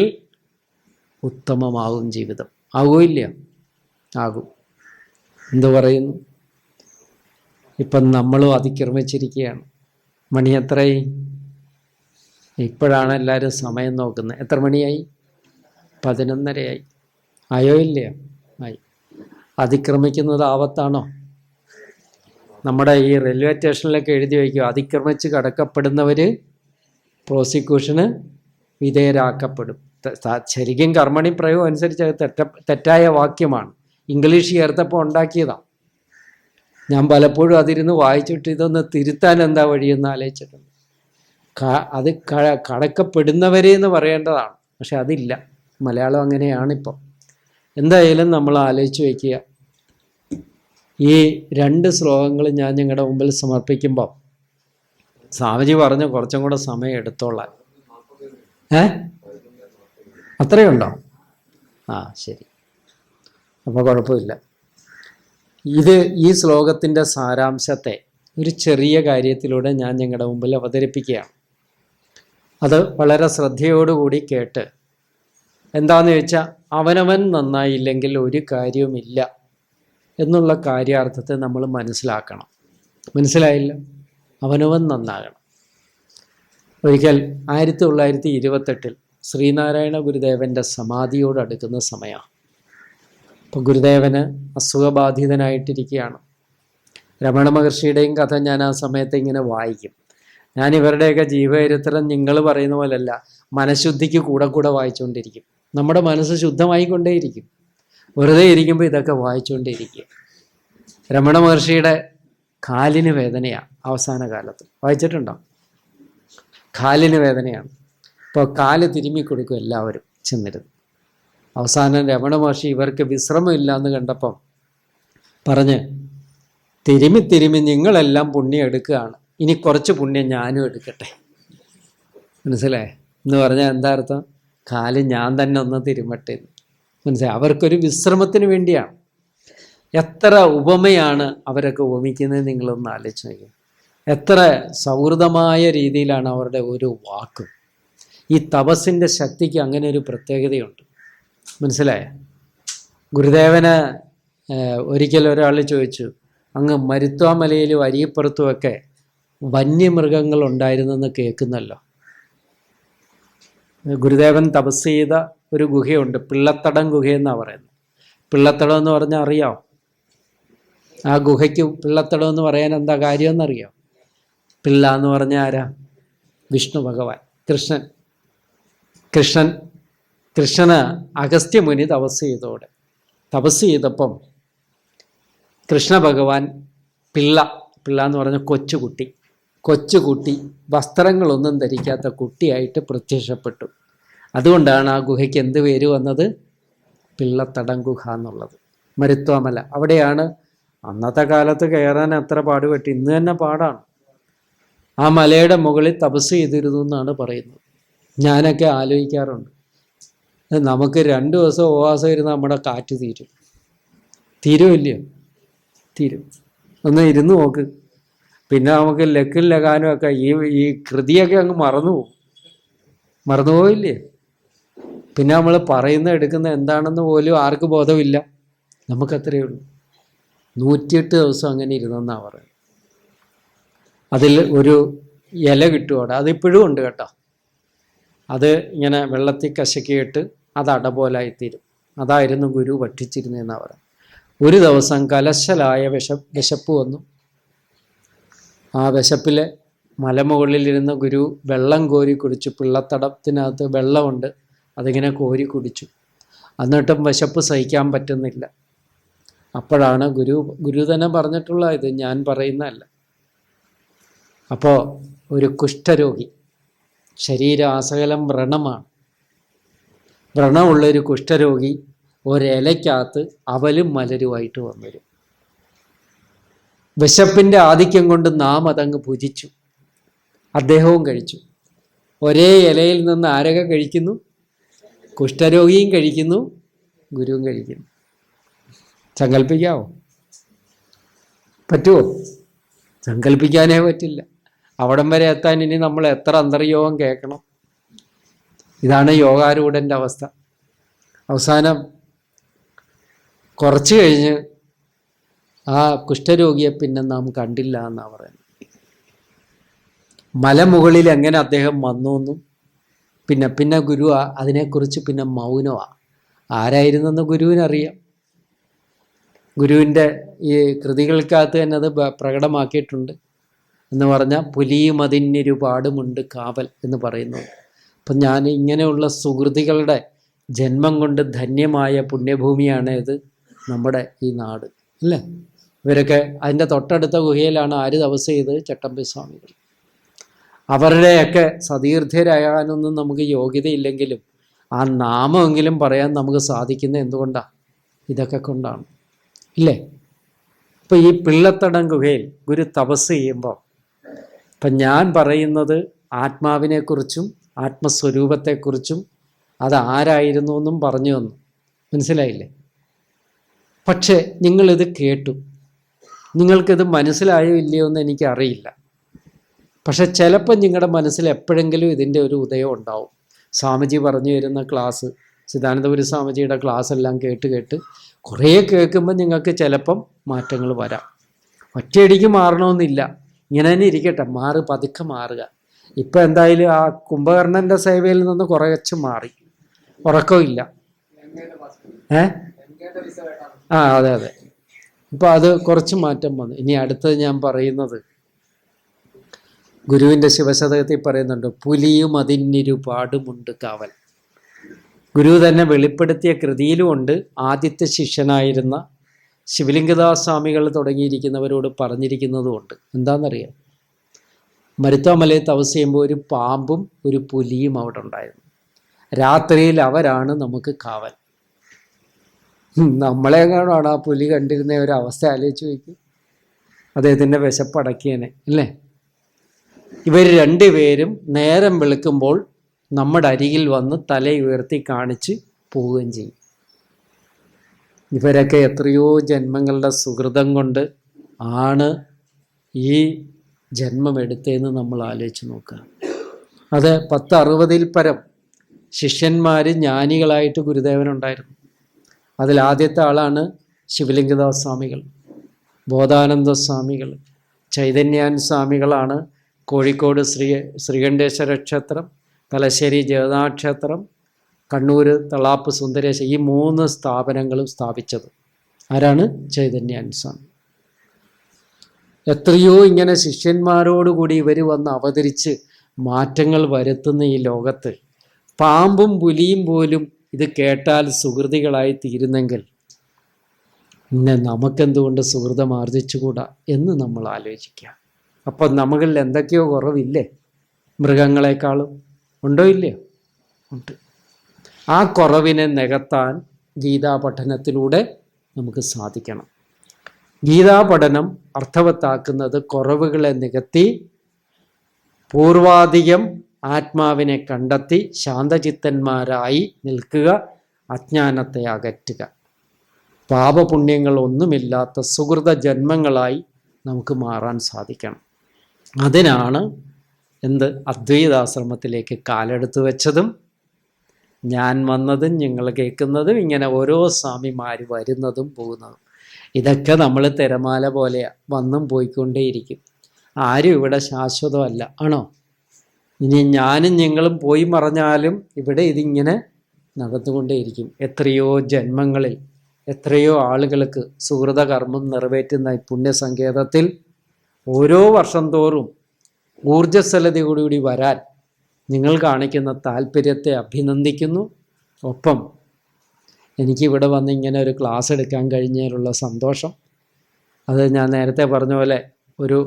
S2: ഉത്തമമാകും ജീവിതം. ആകുമില്ല? ആകും. എന്തു പറയുന്നു? ഇപ്പം നമ്മളും അതിക്രമിച്ചിരിക്കുകയാണ്. മണി എത്രയായി? ഇപ്പോഴാണ് എല്ലാവരും സമയം നോക്കുന്നത്. എത്ര മണിയായി? 11:30 ആയോ? ഇല്ലയോ? ആയി. അതിക്രമിക്കുന്നത് ആപത്താണോ? നമ്മുടെ ഈ റെയിൽവേ സ്റ്റേഷനിലൊക്കെ എഴുതി വയ്ക്കുക, അതിക്രമിച്ച് കടക്കപ്പെടുന്നവർ പ്രോസിക്യൂഷന് വിധേയരാക്കപ്പെടും. ശരിക്കും കർമ്മണി പ്രയോഗം അനുസരിച്ച് അത് തെറ്റായ വാക്യമാണ്. ഇംഗ്ലീഷ് ചേർത്തപ്പോൾ ഉണ്ടാക്കിയതാണ്. ഞാൻ പലപ്പോഴും അതിരുന്ന് വായിച്ചിട്ട് ഇതൊന്ന് തിരുത്താൻ എന്താ വഴിയെന്ന് ആലോചിച്ചിട്ടുണ്ട്. അത് കടക്കപ്പെടുന്നവരെ എന്ന് പറയേണ്ടതാണ്, പക്ഷെ അതില്ല. മലയാളം അങ്ങനെയാണിപ്പോൾ. എന്തായാലും നമ്മൾ ആലോചിച്ച് വയ്ക്കുക, ഈ 2 ശ്ലോകങ്ങൾ ഞാൻ നിങ്ങളുടെ മുമ്പിൽ സമർപ്പിക്കുമ്പോൾ സ്വാമിജി പറഞ്ഞു കുറച്ചും കൂടെ സമയം എടുത്തോളാൻ. അത്രയുണ്ടോ? ശരി, അപ്പോൾ കുഴപ്പമില്ല. ഈ ശ്ലോകത്തിൻ്റെ സാരാംശത്തെ ഒരു ചെറിയ കാര്യത്തിലൂടെ ഞാൻ നിങ്ങളുടെ മുമ്പിൽ അവതരിപ്പിക്കുകയാണ്. അത് വളരെ ശ്രദ്ധയോടുകൂടി കേട്ട്, എന്താണെന്ന് ചോദിച്ചാൽ, അവനവൻ നന്നായില്ലെങ്കിൽ ഒരു കാര്യവുമില്ല എന്നുള്ള കാര്യാർത്ഥത്തെ നമ്മൾ മനസ്സിലാക്കണം. മനസ്സിലായില്ല? അവനവൻ നന്നാകണം. ഒരിക്കൽ 1928 ശ്രീനാരായണ ഗുരുദേവൻ്റെ സമാധിയോട് അടുക്കുന്ന സമയമാണ്. അപ്പോൾ ഗുരുദേവന് അസുഖബാധിതനായിട്ടിരിക്കുകയാണ്. രമണ മഹർഷിയുടെയും കഥ ഞാൻ ആ സമയത്ത് ഇങ്ങനെ വായിക്കും. ഞാൻ ഇവരുടെയൊക്കെ ജീവചരിത്രം നിങ്ങൾ പറയുന്ന പോലെയല്ല, മനഃശുദ്ധിക്ക് കൂടെ വായിച്ചുകൊണ്ടിരിക്കും. നമ്മുടെ മനസ്സ് ശുദ്ധമായിക്കൊണ്ടേയിരിക്കും. വെറുതെ ഇരിക്കുമ്പോൾ ഇതൊക്കെ വായിച്ചുകൊണ്ടേയിരിക്കുക. രമണ മഹർഷിയുടെ കാലിന് വേദനയാണ് അവസാന കാലത്ത്. വായിച്ചിട്ടുണ്ടോ? കാലിന് വേദനയാണ്. ഇപ്പോൾ കാല് തിരുമ്മി കൊടുക്കും എല്ലാവരും ചെന്നിരുന്നു. അവസാനം രമണ മഹർഷി ഇവർക്ക് വിശ്രമമില്ല എന്ന് കണ്ടപ്പം പറഞ്ഞ്, തിരുമ്മി നിങ്ങളെല്ലാം പുണ്യം എടുക്കുകയാണ്, ഇനി കുറച്ച് പുണ്യം ഞാനും എടുക്കട്ടെ. മനസ്സിലായേ? എന്ന് പറഞ്ഞാൽ എന്താ അർത്ഥം? കാല് ഞാൻ തന്നെ ഒന്ന് തിരുമട്ടെ എന്ന്. മനസ്സിലായി? അവർക്കൊരു വിശ്രമത്തിന് വേണ്ടിയാണ്. എത്ര ഉപമയാണ് അവരൊക്കെ ഉപമിക്കുന്നത് നിങ്ങളൊന്ന് ആലോചിച്ച് നോക്കുക. എത്ര സൗഹൃദമായ രീതിയിലാണ് അവരുടെ ഒരു വാക്കും. ഈ തപസ്സിൻ്റെ ശക്തിക്ക് അങ്ങനെ ഒരു പ്രത്യേകതയുണ്ട്. മനസ്സിലായ? ഗുരുദേവന് ഒരിക്കൽ ഒരാൾ ചോദിച്ചു, അങ്ങ് മരുത്വാമലയിലും അരിയപ്പുറത്തുമൊക്കെ വന്യമൃഗങ്ങൾ ഉണ്ടായിരുന്നെന്ന് കേൾക്കുന്നല്ലോ. ഗുരുദേവൻ തപസ് ചെയ്ത ഒരു ഗുഹയുണ്ട്, പിള്ളത്തടം ഗുഹയെന്നാണ് പറയുന്നത്. പിള്ളത്തടം എന്ന് പറഞ്ഞാൽ അറിയാം? ആ ഗുഹയ്ക്ക് പിള്ളത്തടം എന്ന് പറയാൻ എന്താ കാര്യമെന്നറിയാം? പിള്ള എന്ന് പറഞ്ഞാൽ ആരാ? വിഷ്ണു ഭഗവാൻ, കൃഷ്ണന് അഗസ്ത്യമുനി തപസ് ചെയ്തപ്പം കൃഷ്ണ ഭഗവാൻ പിള്ള എന്ന് പറഞ്ഞ കൊച്ചുകുട്ടി വസ്ത്രങ്ങളൊന്നും ധരിക്കാത്ത കുട്ടിയായിട്ട് പ്രത്യക്ഷപ്പെട്ടു. അതുകൊണ്ടാണ് ആ ഗുഹയ്ക്ക് എന്ത് പേര് വന്നത്? പിള്ളത്തടം ഗുഹ എന്നുള്ളത്. മരുത്വാമല അവിടെയാണ്. അന്നത്തെ കാലത്ത് കയറാൻ എത്ര പാടുപെട്ട്, ഇന്ന് തന്നെ പാടാണ്. ആ മലയുടെ മുകളിൽ തപസ് ചെയ്തിരുന്നു എന്നാണ് പറയുന്നത്. ഞാനൊക്കെ ആലോചിക്കാറുണ്ട്, നമുക്ക് 2 ദിവസം ഉപവാസം ഇരുന്ന് നമ്മുടെ കാറ്റ് തീരുമില്ലയോ? തീരും. ഒന്ന് ഇരുന്ന് നോക്ക്. പിന്നെ നമുക്ക് ലക്കും ലഗാനും ഒക്കെ ഈ കൃതിയൊക്കെ അങ്ങ് മറന്നുപോയില്ലേ? പിന്നെ നമ്മൾ എടുക്കുന്ന എന്താണെന്ന് പോലും ആർക്ക് ബോധമില്ല. നമുക്കത്രയേ ഉള്ളൂ. 108 ദിവസം അങ്ങനെ ഇരുന്നെന്നാണ് പറയുന്നത്. അതിൽ ഒരു ഇല കിട്ടുമോടെ, അതിപ്പോഴും ഉണ്ട് കേട്ടോ. അത് ഇങ്ങനെ വെള്ളത്തിൽ കശക്കിയിട്ട് അത് അടപോലായിത്തീരും. അതായിരുന്നു ഗുരു പഠിച്ചിരുന്നതെന്നാണ് പറയുന്നത്. ഒരു ദിവസം കലശലായ വിശപ്പ് വന്നു. ആ വിശപ്പിലെ മലമുകളിലിരുന്ന് ഗുരു വെള്ളം കോരി കുടിച്ചു. പിള്ളത്തടത്തിനകത്ത് വെള്ളമുണ്ട്, അതിങ്ങനെ കോരി കുടിച്ചു. എന്നിട്ടും വിശപ്പ് സഹിക്കാൻ പറ്റുന്നില്ല. അപ്പോഴാണ് ഗുരു തന്നെ പറഞ്ഞിട്ടുള്ള, ഇത് ഞാൻ പറയുന്നതല്ല. അപ്പോൾ ഒരു കുഷ്ഠരോഗി, ശരീരാസകലം വ്രണമാണ്. വ്രണമുള്ളൊരു കുഷ്ഠരോഗി ഒരിലയ്ക്കകത്ത് അവലും മലരുമായിട്ട് വന്നരും. വിശപ്പിൻ്റെ ആധിക്യം കൊണ്ട് നാം അതങ്ങ് ഭുജിച്ചു. അദ്ദേഹവും കഴിച്ചു. ഒരേ ഇലയിൽ നിന്ന് ആരൊക്കെ കഴിക്കുന്നു? കുഷ്ഠരോഗിയും കഴിക്കുന്നു, ഗുരുവും കഴിക്കുന്നു. സങ്കല്പിക്കാവോ? പറ്റുമോ? സങ്കല്പിക്കാനേ പറ്റില്ല. അവിടം വരെ എത്താൻ ഇനി നമ്മൾ എത്ര അന്തർയോഗം കേൾക്കണം. ഇതാണ് യോഗാരൂഢൻ്റെ അവസ്ഥ. അവസാനം കുറച്ച് കഴിഞ്ഞ് ആ കുഷ്ഠരോഗിയെ പിന്നെ നാം കണ്ടില്ല എന്നാണ് പറയുന്നത്. മലമുകളിൽ എങ്ങനെ അദ്ദേഹം വന്നു എന്നും പിന്നെ ഗുരു അതിനെക്കുറിച്ച് പിന്നെ മൗനമാണ്. ആരായിരുന്നെന്ന് ഗുരുവിനറിയാം. ഗുരുവിൻ്റെ ഈ കൃതികൾക്കകത്ത് തന്നെ അത് പ്രകടമാക്കിയിട്ടുണ്ട്. എന്ന് പറഞ്ഞാൽ പുലിയും അതിനൊരുപാടുമുണ്ട് കാവൽ എന്ന് പറയുന്നു. അപ്പം ഞാൻ ഇങ്ങനെയുള്ള സുഹൃതികളുടെ ജന്മം കൊണ്ട് ധന്യമായ പുണ്യഭൂമിയാണ് ഇത് നമ്മുടെ ഈ നാട്, അല്ലേ? ഇവരൊക്കെ അതിൻ്റെ തൊട്ടടുത്ത ഗുഹയിലാണ് ആര് തപസ് ചെയ്തത്? ചട്ടമ്പി സ്വാമികൾ. അവരുടെയൊക്കെ സതീർത്ഥ്യരാകാനൊന്നും നമുക്ക് യോഗ്യതയില്ലെങ്കിലും ആ നാമമെങ്കിലും പറയാൻ നമുക്ക് സാധിക്കുന്നത് എന്തുകൊണ്ടാണ്? ഇതൊക്കെ കൊണ്ടാണ്, ഇല്ലേ? ഇപ്പം ഈ പിള്ളത്തടം ഗുഹയിൽ ഗുരു തപസ് ചെയ്യുമ്പോൾ ഇപ്പം ഞാൻ പറയുന്നത് ആത്മാവിനെക്കുറിച്ചും ആത്മസ്വരൂപത്തെക്കുറിച്ചും അത് ആരായിരുന്നു എന്നും പറഞ്ഞു തന്നു, മനസ്സിലായില്ലേ? പക്ഷേ നിങ്ങളിത് കേട്ടു, നിങ്ങൾക്കിത് മനസ്സിലായോ ഇല്ലയോ എന്ന് എനിക്കറിയില്ല. പക്ഷെ ചിലപ്പോൾ നിങ്ങളുടെ മനസ്സിൽ എപ്പോഴെങ്കിലും ഇതിൻ്റെ ഒരു ഉദയം ഉണ്ടാവും. സ്വാമിജി പറഞ്ഞു തരുന്ന ക്ലാസ്, ചിദാനന്ദപുരി സ്വാമിജിയുടെ ക്ലാസ് എല്ലാം കേട്ട് കുറേ കേൾക്കുമ്പോൾ നിങ്ങൾക്ക് ചിലപ്പം മാറ്റങ്ങൾ വരാം. ഒറ്റയടിക്ക് മാറണമെന്നില്ല, ഇങ്ങനെ തന്നെ ഇരിക്കട്ടെ, പതുക്കെ മാറുക. ഇപ്പം എന്തായാലും ആ കുംഭകർണൻ്റെ സേവയിൽ നിന്ന് കുറച്ച് മാറി, ഉറക്കമില്ല. അതെ. ഇപ്പം അത് കുറച്ച് മാറ്റം വന്നു. ഇനി അടുത്തത് ഞാൻ പറയുന്നത് ഗുരുവിൻ്റെ ശിവശതകത്തിൽ പറയുന്നുണ്ട്, പുലിയും അതിനിരുപാടുമുണ്ട് കാവൽ. ഗുരു തന്നെ വെളിപ്പെടുത്തിയ കൃതിയിലുമുണ്ട്. ആദ്യത്തെ ശിഷ്യനായിരുന്ന ശിവലിംഗദാസ് സ്വാമികൾ തുടങ്ങിയിരിക്കുന്നവരോട് പറഞ്ഞിരിക്കുന്നതുമുണ്ട്. എന്താണെന്നറിയാം? മരുത്വാമലയിൽ തപസ് ചെയ്യുമ്പോൾ ഒരു പാമ്പും ഒരു പുലിയും അവിടെ ഉണ്ടായിരുന്നു. രാത്രിയിൽ അവരാണ് നമുക്ക് കാവൽ. നമ്മളെങ്ങാനാണ് ആ പുലി കണ്ടിരുന്ന ഒരു അവസ്ഥ ആലോചിച്ച് നോക്കി. അദ്ദേഹത്തിൻ്റെ വിശപ്പടക്കിയനെ, അല്ലേ? ഇവർ രണ്ടുപേരും നേരം വെളുക്കുമ്പോൾ നമ്മുടെ അരികിൽ വന്ന് തല ഉയർത്തി കാണിച്ച് പോവുകയും ചെയ്യും. ഇവരൊക്കെ എത്രയോ ജന്മങ്ങളുടെ സുഹൃതം കൊണ്ട് ആണ് ഈ ജന്മം എടുത്തതെന്ന് നമ്മൾ ആലോചിച്ച് നോക്കുക. അത് 10-60 പരം ശിഷ്യന്മാർ ജ്ഞാനികളായിട്ട് ഗുരുദേവനുണ്ടായിരുന്നു. അതിലാദ്യത്തെ ആളാണ് ശിവലിംഗദാസ് സ്വാമികൾ, ബോധാനന്ദ സ്വാമികൾ, ചൈതന്യാൻ സ്വാമികളാണ് കോഴിക്കോട് ശ്രീകണ്ഠേശ്വര ക്ഷേത്രം, തലശ്ശേരി ജഗന്നാഥ ക്ഷേത്രം, കണ്ണൂർ തളാപ്പ് സുന്ദരേശ, ഈ 3 സ്ഥാപനങ്ങളും സ്ഥാപിച്ചത് ആരാണ്? ചൈതന്യാൻ സ്വാമി. എത്രയോ ഇങ്ങനെ ശിഷ്യന്മാരോടുകൂടി ഇവർ വന്ന് അവതരിച്ച് മാറ്റങ്ങൾ വരുത്തുന്ന ഈ ലോകത്ത് പാമ്പും പുലിയും പോലും ഇത് കേട്ടാൽ സുഹൃതികളായി തീരുന്നെങ്കിൽ പിന്നെ നമുക്കെന്തുകൊണ്ട് സുഹൃതം ആർജിച്ചുകൂടാ എന്ന് നമ്മൾ ആലോചിക്കുക. അപ്പം നമ്മളിൽ എന്തൊക്കെയോ കുറവില്ലേ? മൃഗങ്ങളെക്കാളും ഉണ്ടോ ഇല്ലയോ? ഉണ്ട്. ആ കുറവിനെ നികത്താൻ ഗീതാ പഠനത്തിലൂടെ നമുക്ക് സാധിക്കണം. ഗീതാ പഠനം അർത്ഥവത്താക്കുന്നത് കുറവുകളെ നികത്തി പൂർവാധികം ആത്മാവിനെ കണ്ടെത്തി ശാന്തചിത്തന്മാരായി നിൽക്കുക, അജ്ഞാനത്തെ അകറ്റുക. പാപപുണ്യങ്ങളൊന്നുമില്ലാത്ത സുഹൃത ജന്മങ്ങളായി നമുക്ക് മാറാൻ സാധിക്കണം. അതിനാണ് അദ്വൈതാശ്രമത്തിലേക്ക് കാലെടുത്ത് വെച്ചതും ഞാൻ വന്നതും നിങ്ങൾ കേൾക്കുന്നതും ഇങ്ങനെ ഓരോ സ്വാമിമാർ വരുന്നതും പോകുന്നതും. ഇതൊക്കെ നമ്മൾ തിരമാല പോലെയാണ്, വന്നും പോയിക്കൊണ്ടേയിരിക്കും. ആരും ഇവിടെ ശാശ്വതമല്ല, ആണോ? ഇനി ഞാനും നിങ്ങളും പോയി മറഞ്ഞാലും ഇവിടെ ഇതിങ്ങനെ നടന്നുകൊണ്ടേയിരിക്കും. എത്രയോ ജന്മങ്ങളിൽ എത്രയോ ആളുകൾക്ക് സുഹൃത കർമ്മം നിറവേറ്റുന്ന ഈ പുണ്യസങ്കേതത്തിൽ ഓരോ വർഷം തോറും ഊർജ്ജസ്വലതയോടുകൂടി വരാൻ നിങ്ങൾ കാണിക്കുന്ന താല്പര്യത്തെ അഭിനന്ദിക്കുന്നു. ഒപ്പം എനിക്കിവിടെ വന്ന് ഇങ്ങനെ ഒരു ക്ലാസ് എടുക്കാൻ കഴിഞ്ഞതിലുള്ള സന്തോഷം, അത് ഞാൻ നേരത്തെ പറഞ്ഞ പോലെ ഒരു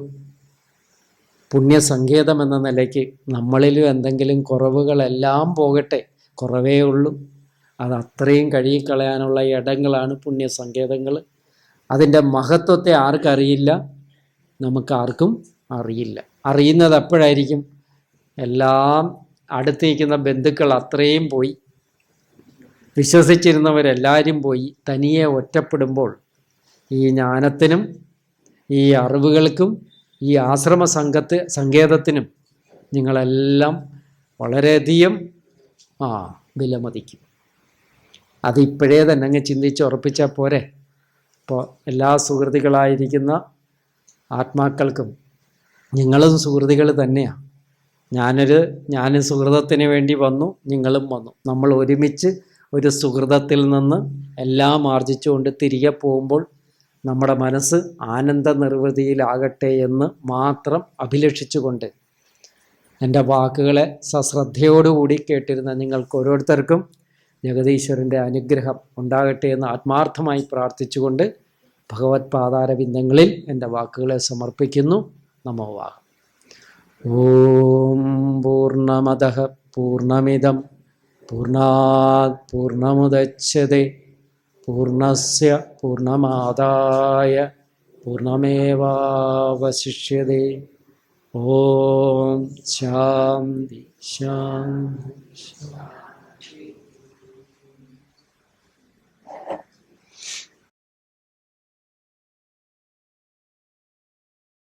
S2: പുണ്യസങ്കേതം എന്ന നിലയ്ക്ക് നമ്മളിലും എന്തെങ്കിലും കുറവുകളെല്ലാം പോകട്ടെ, കുറവേ ഉള്ളൂ. അത് അത്രയും കഴുകിക്കളയാനുള്ള ഇടങ്ങളാണ് പുണ്യസങ്കേതങ്ങൾ. അതിൻ്റെ മഹത്വത്തെ ആർക്കറിയില്ല? നമുക്കാർക്കും അറിയില്ല. അറിയുന്നത് എപ്പോഴായിരിക്കും? എല്ലാം അടുത്തിരിക്കുന്ന ബന്ധുക്കൾ അത്രയും പോയി, വിശ്വസിച്ചിരുന്നവരെല്ലാവരും പോയി, തനിയെ ഒറ്റപ്പെടുമ്പോൾ ഈ ജ്ഞാനത്തിനും ഈ അറിവുകൾക്കും ഈ ആശ്രമ സങ്കേതത്തിനും നിങ്ങളെല്ലാം വളരെയധികം വിലമതിക്കും. അതിപ്പോഴേ തന്നെ അങ്ങ് ചിന്തിച്ചുറപ്പിച്ചാൽ പോരെ. ഇപ്പോൾ എല്ലാ സുഹൃത്തുക്കളായിരിക്കുന്ന ആത്മാക്കൾക്കും നിങ്ങളും സുഹൃത്തുക്കൾ തന്നെയാണ്. ഞാനും സുഹൃതത്തിന് വേണ്ടി വന്നു, നിങ്ങളും വന്നു. നമ്മൾ ഒരുമിച്ച് ഒരു സുഹൃതത്തിൽ നിന്ന് എല്ലാം ആർജിച്ചുകൊണ്ട് തിരികെ പോകുമ്പോൾ നമ്മുടെ മനസ്സ് ആനന്ദ നിർവൃതിയിലാകട്ടെ എന്ന് മാത്രം അഭിലഷിച്ചുകൊണ്ട് എൻ്റെ വാക്കുകളെ സശ്രദ്ധയോടുകൂടി കേട്ടിരുന്ന നിങ്ങൾക്ക് ഓരോരുത്തർക്കും ജഗദീശ്വരൻ്റെ അനുഗ്രഹം ഉണ്ടാകട്ടെ എന്ന് ആത്മാർത്ഥമായി പ്രാർത്ഥിച്ചുകൊണ്ട് ഭഗവത് പാതാരവിന്ദങ്ങളിൽ എൻ്റെ വാക്കുകളെ സമർപ്പിക്കുന്നു. നമോ വാഹ. ഓം പൂർണ്ണമദഃ പൂർണ്ണമിദം പൂർണ്ണാത് പൂർണ്ണമുദച്യതേ പൂർണ്ണസ്യ പൂർണ്ണമാദായ പൂർണ്ണമേവാവശിഷ്യതേ. ഓം ശാന്തി ശാന്തി ശാന്തി.